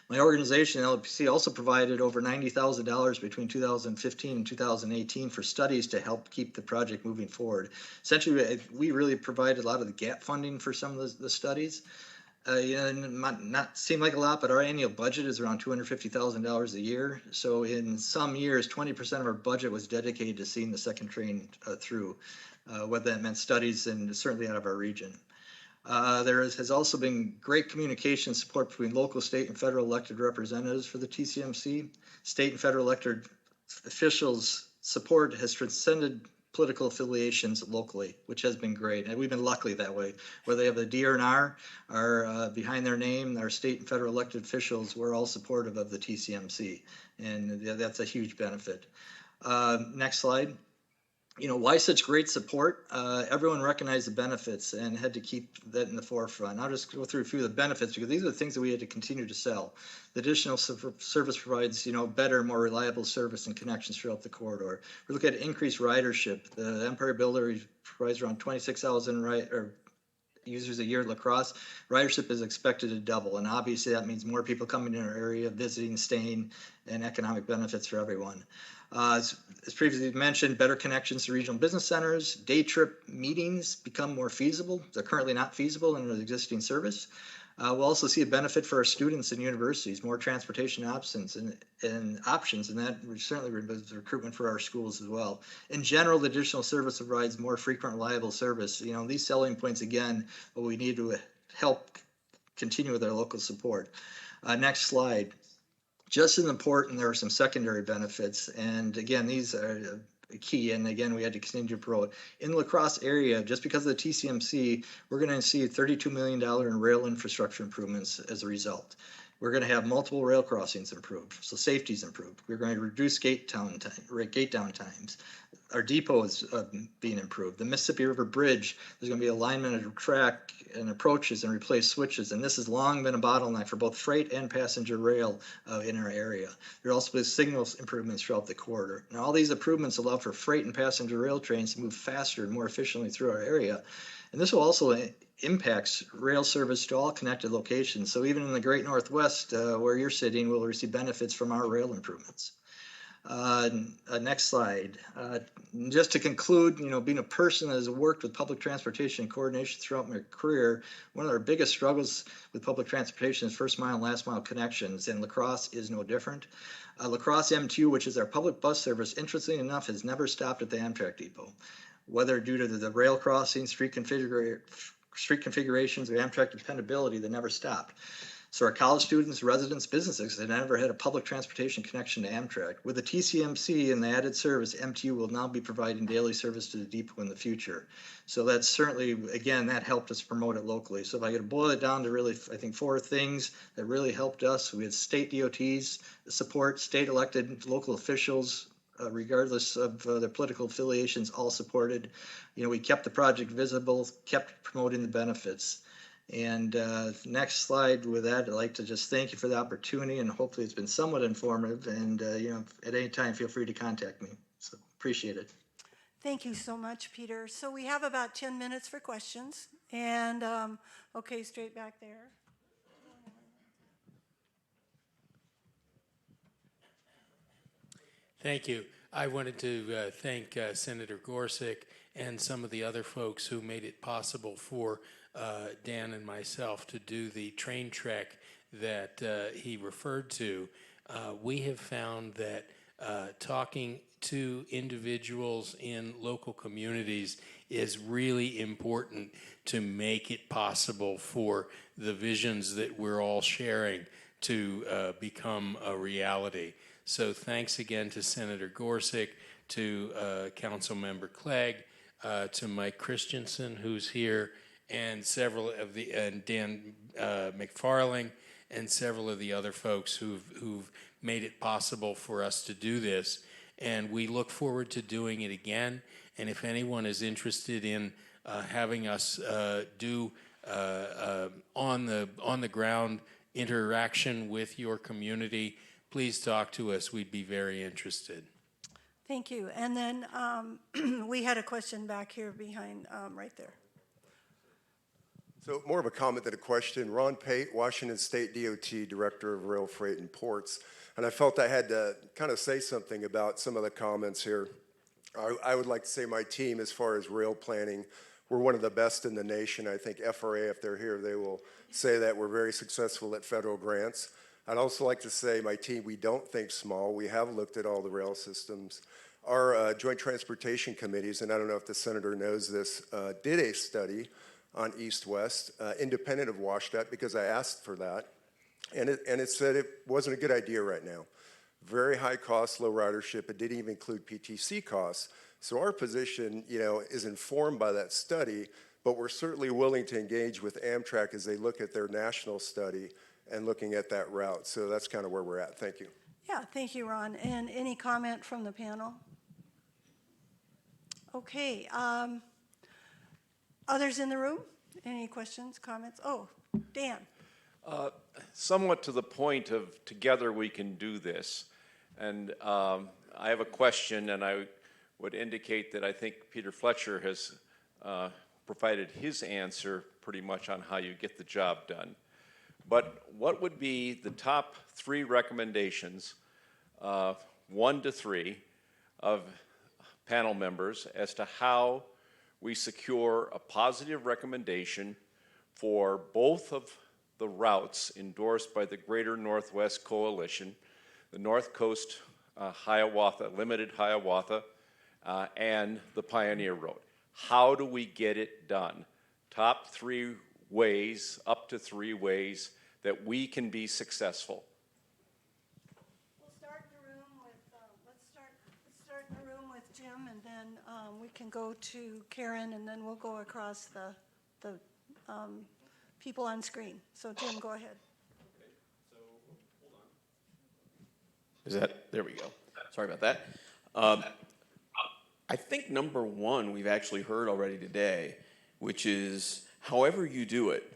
My organization, LPC, also provided over $90,000 between 2015 and 2018 for studies to help keep the project moving forward. Essentially, we really provided a lot of the gap funding for some of the studies. It might not seem like a lot, but our annual budget is around $250,000 a year. So in some years, 20% of our budget was dedicated to seeing the second train through, whether that meant studies and certainly out of our region. There has also been great communication support between local, state, and federal elected representatives for the Tcmc. State and federal elected officials' support has transcended political affiliations locally, which has been great. And we've been lucky that way. Whether they have a DRNR or behind their name, our state and federal elected officials, we're all supportive of the Tcmc. And that's a huge benefit. Next slide. Why such great support? Everyone recognized the benefits and had to keep that in the forefront. I'll just go through a few of the benefits because these are the things that we had to continue to sell. The additional service provides, better, more reliable service and connections throughout the corridor. We look at increased ridership. The Empire Builder provides around 26,000 users a year at La Crosse. Ridership is expected to double, and obviously that means more people coming in our area, visiting, staying, and economic benefits for everyone. As previously mentioned, better connections to regional business centers, day trip meetings become more feasible. They're currently not feasible in the existing service. We'll also see a benefit for our students and universities, more transportation options, and that certainly removes recruitment for our schools as well. In general, the additional service provides more frequent, reliable service. These selling points, again, what we need to help continue with our local support. Next slide. Just as important, there are some secondary benefits, and again, these are key, and again, we had to continue to promote. In the La Crosse area, just because of the Tcmc, we're going to see $32 million in rail infrastructure improvements as a result. We're going to have multiple rail crossings improved, so safety's improved. We're going to reduce gate down times. Our depot is being improved. The Mississippi River Bridge, there's going to be alignment of track and approaches and replace switches, and this has long been a bottleneck for both freight and passenger rail in our area. There will also be signal improvements throughout the corridor. Now, all these improvements allow for freight and passenger rail trains to move faster and more efficiently through our area, and this will also impacts rail service to all connected locations. So even in the Great Northwest, where you're sitting, we'll receive benefits from our rail improvements. Next slide. Just to conclude, being a person that has worked with public transportation coordination throughout my career, one of our biggest struggles with public transportation is first mile and last mile connections, and La Crosse is no different. La Crosse M2, which is our public bus service, interestingly enough, has never stopped at the Amtrak depot, whether due to the rail crossing, street street configurations, or Amtrak dependability that never stopped. So our college students, residents, businesses had never had a public transportation connection to Amtrak. With the TCMC and the added service, MTU will now be providing daily service to the depot in the future. So that's certainly, again, that helped us promote it locally. So if I could boil it down to really, I think, 4 things that really helped us, we had state DOTs support, state elected local officials, regardless of their political affiliations, all supported. We kept the project visible, kept promoting the benefits. And next slide with that, I'd like to just thank you for the opportunity, and hopefully it's been somewhat informative. And at any time, feel free to contact me. So appreciate it. Thank you so much, Peter. So we have about 10 minutes for questions. And okay, straight back there. Thank you. I wanted to thank Senator Gorsek and some of the other folks who made it possible for Dan and myself to do the train trek that he referred to. We have found that talking to individuals in local communities is really important to make it possible for the visions that we're all sharing to become a reality. So thanks again to Senator Gorsek, to Councilmember Clegg, to Mike Christensen, who's here, and Dan McFarling, and several of the other folks who've made it possible for us to do this. And we look forward to doing it again. And if anyone is interested in having us do on the ground interaction with your community, please talk to us. We'd be very interested. Thank you. And then we had a question back here behind, right there. So more of a comment than a question. Ron Pate, Washington State DOT Director of Rail Freight and Ports. And I felt I had to kind of say something about some of the comments here. I would like to say my team, as far as rail planning, we're one of the best in the nation. I think FRA, if they're here, they will say that we're very successful at federal grants. I'd also like to say my team, we don't think small. We have looked at all the rail systems. Our Joint Transportation Committees, and I don't know if the Senator knows this, did a study on East-West, independent of WashDOT, because I asked for that. And it said it wasn't a good idea right now. Very high cost, low ridership. It didn't even include PTC costs. So our position, is informed by that study, but we're certainly willing to engage with Amtrak as they look at their national study and looking at that route. So that's kind of where we're at. Thank you. Yeah, thank you, Ron. And any comment from the panel? Okay. Others in the room? Any questions, comments? Oh, Dan. Somewhat to the point of together we can do this. And I have a question, and I would indicate that I think Peter Fletcher has provided his answer pretty much on how you get the job done. But what would be the top 3 recommendations, 1 to 3, of panel members as to how we secure a positive recommendation for both of the routes endorsed by the Greater Northwest Coalition, the North Coast Hiawatha, Limited Hiawatha, and the Pioneer Road? How do we get it done? Top 3 ways, up to 3 ways that we can be successful. We'll start in the room with, let's start in the room with Jim, and then we can go to Karen, and then we'll go across the people on screen. So Jim, go ahead. Okay, so hold on. There we go. Sorry about that. I think number 1 we've actually heard already today, which is however you do it,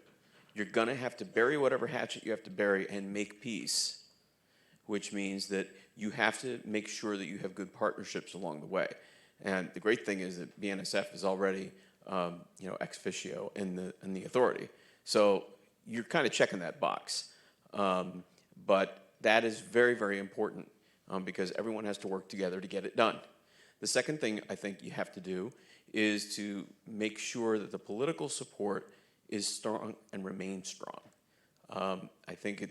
you're going to have to bury whatever hatchet you have to bury and make peace, which means that you have to make sure that you have good partnerships along the way. And the great thing is that BNSF is already, ex officio in the authority. So you're kind of checking that box. But that is very, very important because everyone has to work together to get it done. The second thing I think you have to do is to make sure that the political support is strong and remains strong. I think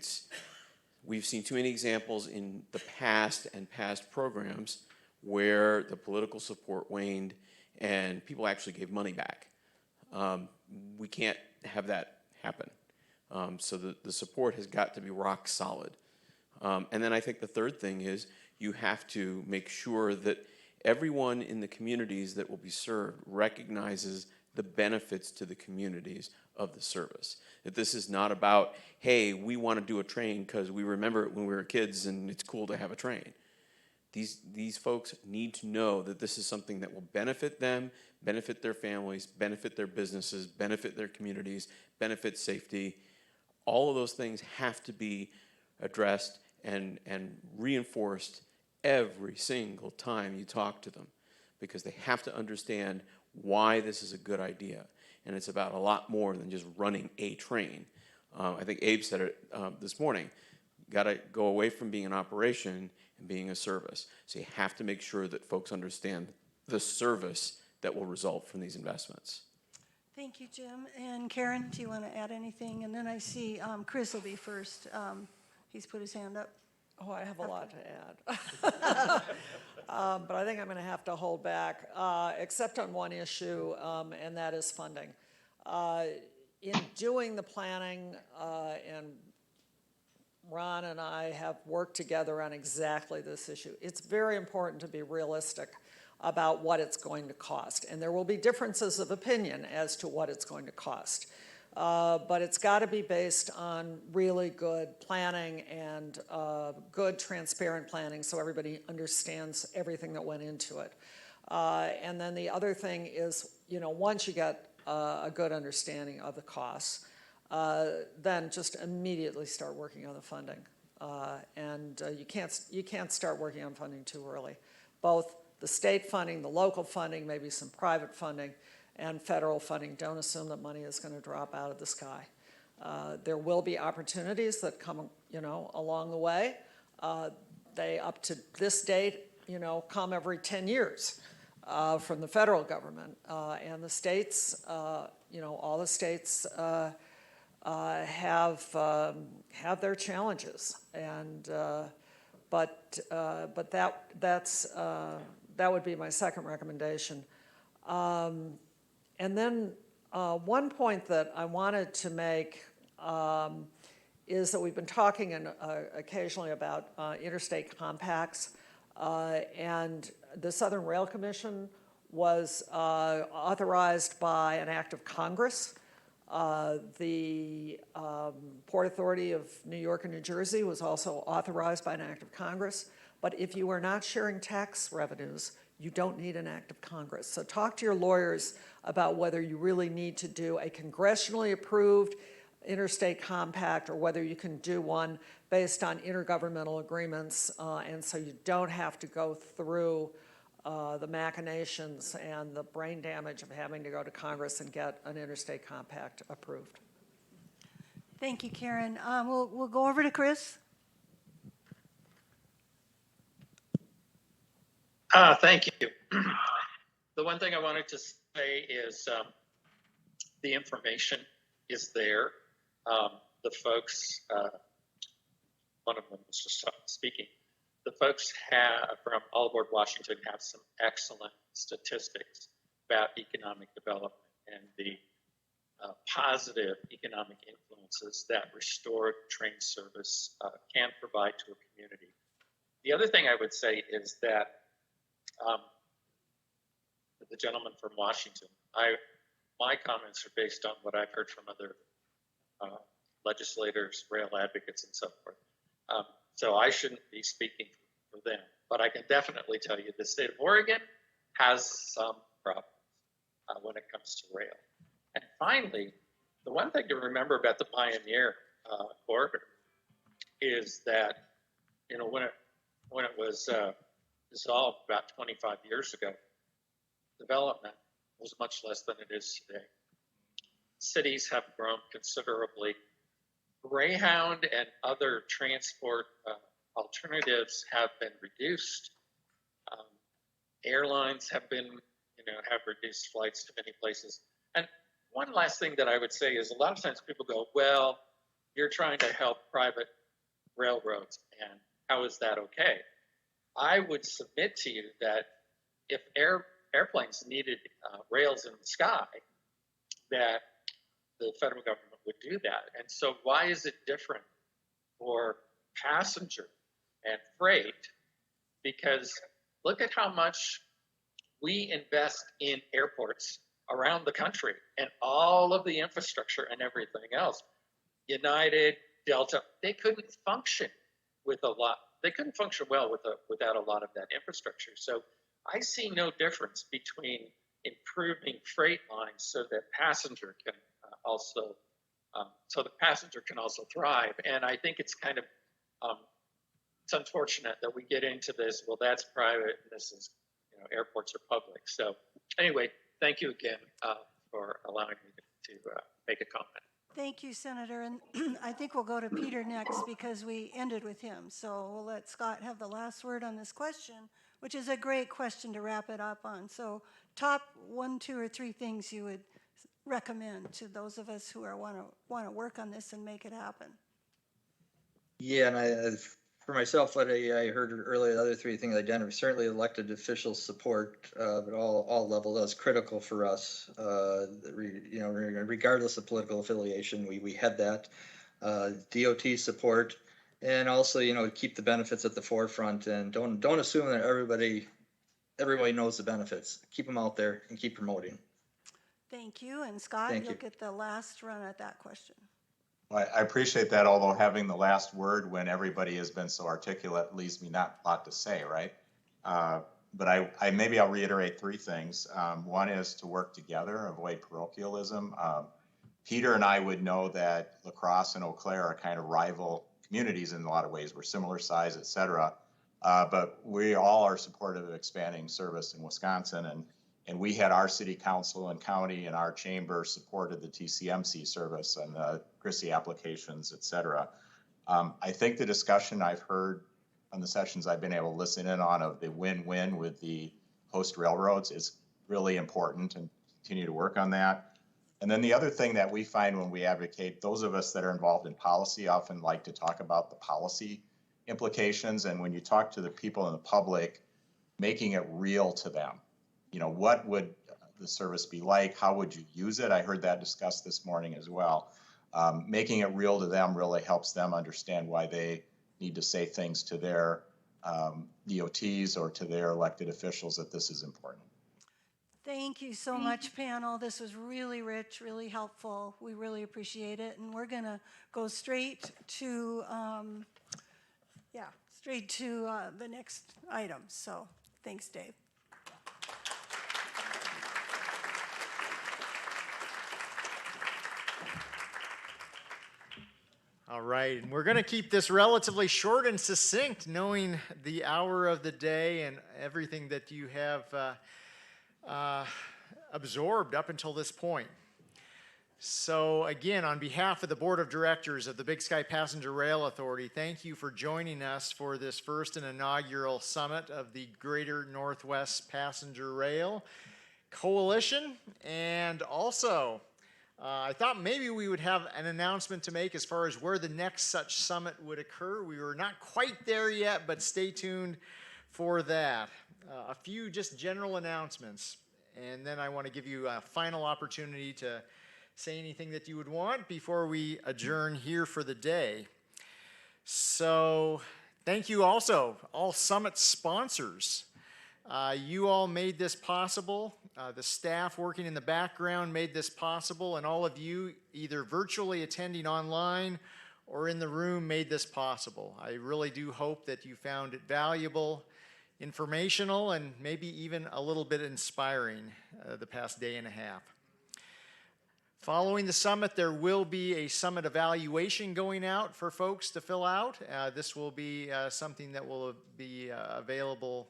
we've seen too many examples in the past and past programs where the political support waned and people actually gave money back. We can't have that happen. So the support has got to be rock solid. And then I think the third thing is you have to make sure that everyone in the communities that will be served recognizes the benefits to the communities of the service. That this is not about, hey, we want to do a train because we remember it when we were kids and it's cool to have a train. These folks need to know that this is something that will benefit them, benefit their families, benefit their businesses, benefit their communities, benefit safety. All of those things have to be addressed and reinforced every single time you talk to them, because they have to understand why this is a good idea. And it's about a lot more than just running a train. I think Abe said it this morning. You got to go away from being an operation and being a service. So you have to make sure that folks understand the service that will result from these investments. Thank you, Jim. And Karen, do you want to add anything? And then I see Chris will be first. He's put his hand up. Oh, I have a lot to add. But I think I'm going to have to hold back, except on one issue, and that is funding. In doing the planning, and Ron and I have worked together on exactly this issue, it's very important to be realistic about what it's going to cost. And there will be differences of opinion as to what it's going to cost. But it's got to be based on really good planning and good, transparent planning so everybody understands everything that went into it. And then the other thing is, once you get a good understanding of the costs, then just immediately start working on the funding. You can't start working on funding too early. Both the state funding, the local funding, maybe some private funding, and federal funding. Don't assume that money is going to drop out of the sky. There will be opportunities that come, along the way. They, up to this date, come every 10 years from the federal government. And the states, all the states have their challenges. And but that would be my second recommendation. And then one point that I wanted to make is that we've been talking occasionally about interstate compacts, and the Southern Rail Commission was authorized by an act of Congress. The Port Authority of New York and New Jersey was also authorized by an act of Congress. But if you are not sharing tax revenues, you don't need an act of Congress. So talk to your lawyers about whether you really need to do a congressionally approved interstate compact or whether you can do one based on intergovernmental agreements, and so you don't have to go through the machinations and the brain damage of having to go to Congress and get an interstate compact approved. Thank you, Karen. We'll go over to Chris. Thank you. The one thing I wanted to say is the information is there. The folks, one of them was just speaking, the folks from All Aboard Washington have some excellent statistics about economic development and the positive economic influences that restored train service can provide to a community. The other thing I would say is that the gentleman from Washington, my comments are based on what I've heard from other legislators, rail advocates, and so forth. So I shouldn't be speaking for them, but I can definitely tell you the state of Oregon has some problems when it comes to rail. And finally, the one thing to remember about the Pioneer corridor is that, when it was dissolved about 25 years ago, development was much less than it is today. Cities have grown considerably. Greyhound and other transport alternatives have been reduced. Airlines have have reduced flights to many places. And one last thing that I would say is a lot of times people go, well, you're trying to help private railroads, and how is that okay? I would submit to you that if airplanes needed rails in the sky, that the federal government would do that. And so why is it different for passenger and freight? Because look at how much we invest in airports around the country and all of the infrastructure and everything else. United, Delta, they couldn't function with a lot. They couldn't function well without a lot of that infrastructure. So I see no difference between improving freight lines so that passenger can also thrive. And I think it's kind of it's unfortunate that we get into this. Well, that's private. And this is, airports are public. So anyway, thank you again for allowing me to make a comment. Thank you, Senator. And I think we'll go to Peter next because we ended with him. So we'll let Scott have the last word on this question, which is a great question to wrap it up on. So top 1, 2, or 3 things you would recommend to those of us who want to work on this and make it happen. Yeah, and for myself, what I heard earlier, the other 3 things I did, certainly elected official support, but all levels, that was critical for us. Regardless of political affiliation, we had that. DOT support, and also, keep the benefits at the forefront, and don't assume that everybody knows the benefits. Keep them out there and keep promoting. Thank you. And Scott, you'll get the last run at that question. Well, I appreciate that, although having the last word when everybody has been so articulate leaves me not a lot to say, right? But maybe I'll reiterate 3 things. One is to work together, avoid parochialism. Peter and I would know that La Crosse and Eau Claire are kind of rival communities in a lot of ways. We're similar size, et cetera. But we all are supportive of expanding service in Wisconsin, and we had our city council and county and our chamber supported the Tcmc service and the GRISI applications, et cetera. I think the discussion I've heard on the sessions I've been able to listen in on of the win-win with the host railroads is really important, and continue to work on that. And then the other thing that we find when we advocate, those of us that are involved in policy often like to talk about the policy implications. And when you talk to the people in the public, making it real to them. What would the service be like? How would you use it? I heard that discussed this morning as well. Making it real to them really helps them understand why they need to say things to their DOTs or to their elected officials that this is important. Thank you so much, panel. This was really rich, really helpful. We really appreciate it. And we're going to go straight to, the next item. So thanks, Dave. All right, and we're going to keep this relatively short and succinct, knowing the hour of the day and everything that you have absorbed up until this point. So again, on behalf of the Board of Directors of the Big Sky Passenger Rail Authority, thank you for joining us for this first and inaugural summit of the Greater Northwest Passenger Rail Coalition. And also, I thought maybe we would have an announcement to make as far as where the next such summit would occur. We were not quite there yet, but stay tuned for that. A few just general announcements, and then I want to give you a final opportunity to say anything that you would want before we adjourn here for the day. So thank you also, all summit sponsors. You all made this possible. The staff working in the background made this possible, and all of you either virtually attending online or in the room made this possible. I really do hope that you found it valuable, informational, and maybe even a little bit inspiring the past day and a half. Following the summit, there will be a summit evaluation going out for folks to fill out. This will be something that will be available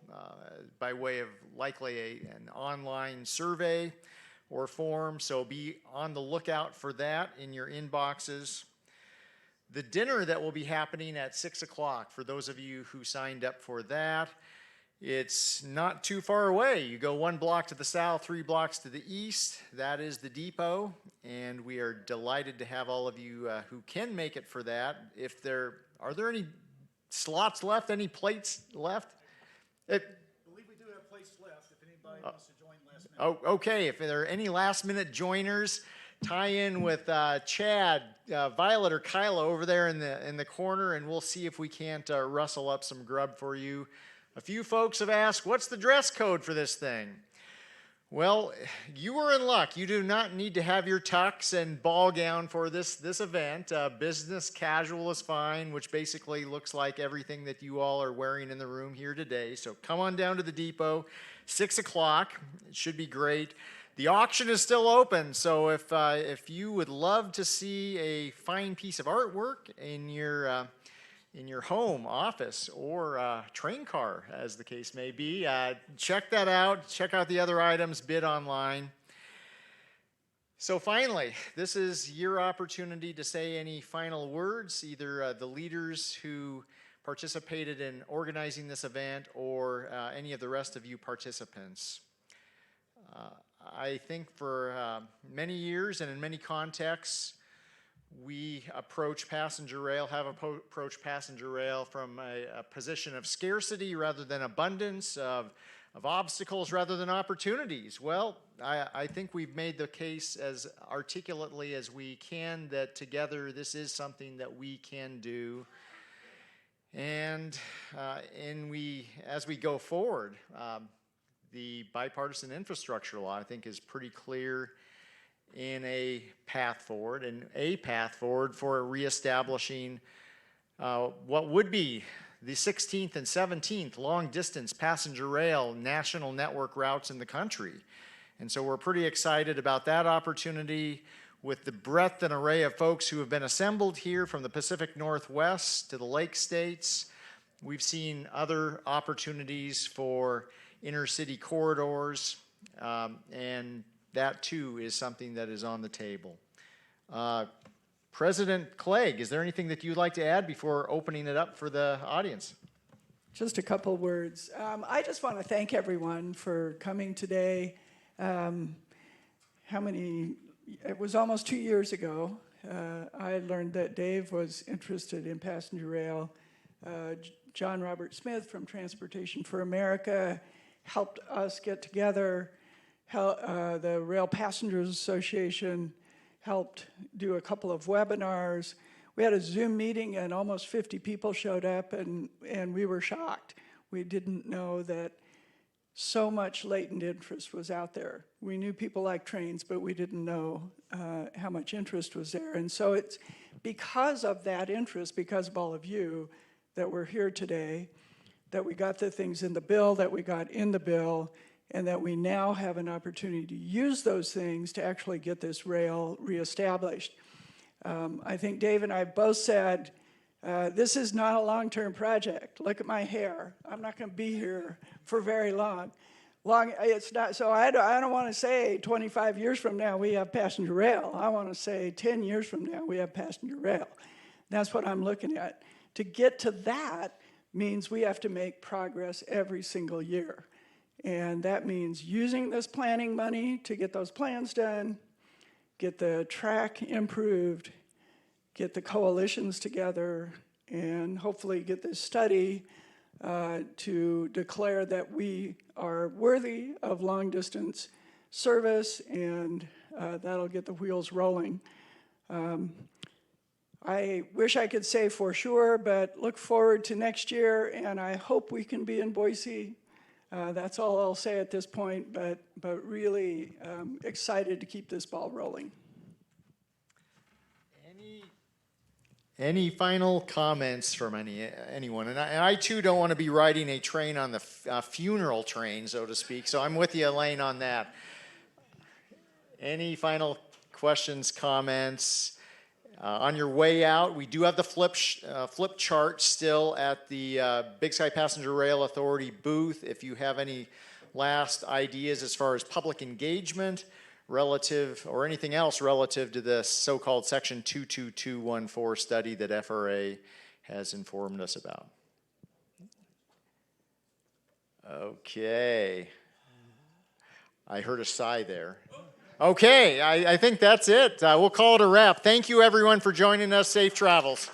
by way of likely an online survey or form, so be on the lookout for that in your inboxes. The dinner that will be happening at 6 o'clock, for those of you who signed up for that, it's not too far away. You go 1 block to the south, 3 blocks to the east. That is the depot, and we are delighted to have all of you who can make it for that. Are there any slots left? Any plates left? I believe we do have plates left if anybody wants to join last minute. Oh, okay. If there are any last-minute joiners, tie in with Chad, Violet, or Kyla over there in the corner, and we'll see if we can't rustle up some grub for you. A few folks have asked, what's the dress code for this thing? Well, you were in luck. You do not need to have your tux and ball gown for this event. Business casual is fine, which basically looks like everything that you all are wearing in the room here today. So come on down to the depot, 6 o'clock. It should be great. The auction is still open, so if you would love to see a fine piece of artwork in your home, office, or train car, as the case may be, check that out. Check out the other items, bid online. So finally, this is your opportunity to say any final words, either the leaders who participated in organizing this event or any of the rest of you participants. I think for many years and in many contexts, we approach passenger rail, have approached passenger rail from a position of scarcity rather than abundance, of obstacles rather than opportunities. Well, I think we've made the case as articulately as we can that together this is something that we can do. And as we go forward, the bipartisan infrastructure law, I think, is pretty clear in a path forward, for reestablishing what would be the 16th and 17th long-distance passenger rail national network routes in the country. And so we're pretty excited about that opportunity with the breadth and array of folks who have been assembled here from the Pacific Northwest to the Lake States. We've seen other opportunities for inner-city corridors, and that too is something that is on the table. President Clegg, is there anything that you'd like to add before opening it up for the audience? Just a couple words. I just want to thank everyone for coming today. It was almost 2 years ago. I learned that Dave was interested in passenger rail. John Robert Smith from Transportation for America helped us get together. The Rail Passengers Association helped do a couple of webinars. We had a Zoom meeting and almost 50 people showed up, and we were shocked. We didn't know that so much latent interest was out there. We knew people liked trains, but we didn't know how much interest was there. And so it's because of that interest, because of all of you, that we're here today, that we got the things in the bill, that we got in the bill, and that we now have an opportunity to use those things to actually get this rail reestablished. I think Dave and I both said, this is not a long-term project. Look at my hair. I'm not going to be here for very long. It's not. So I don't want to say 25 years from now we have passenger rail. I want to say 10 years from now we have passenger rail. That's what I'm looking at. To get to that means we have to make progress every single year. And that means using this planning money to get those plans done, get the track improved, get the coalitions together, and hopefully get this study to declare that we are worthy of long-distance service, and that'll get the wheels rolling. I wish I could say for sure, but look forward to next year, and I hope we can be in Boise. That's all I'll say at this point, but really excited to keep this ball rolling. Any final comments from anyone? And I too don't want to be riding a train on the funeral train, so to speak, so I'm with you, Elaine, on that. Any final questions, comments? On your way out, we do have the flip chart still at the Big Sky Passenger Rail Authority booth. If you have any last ideas as far as public engagement relative or anything else relative to the so-called Section 22214 study that FRA has informed us about. Okay. I heard a sigh there. Okay, I think that's it. We'll call it a wrap. Thank you, everyone, for joining us. Safe travels.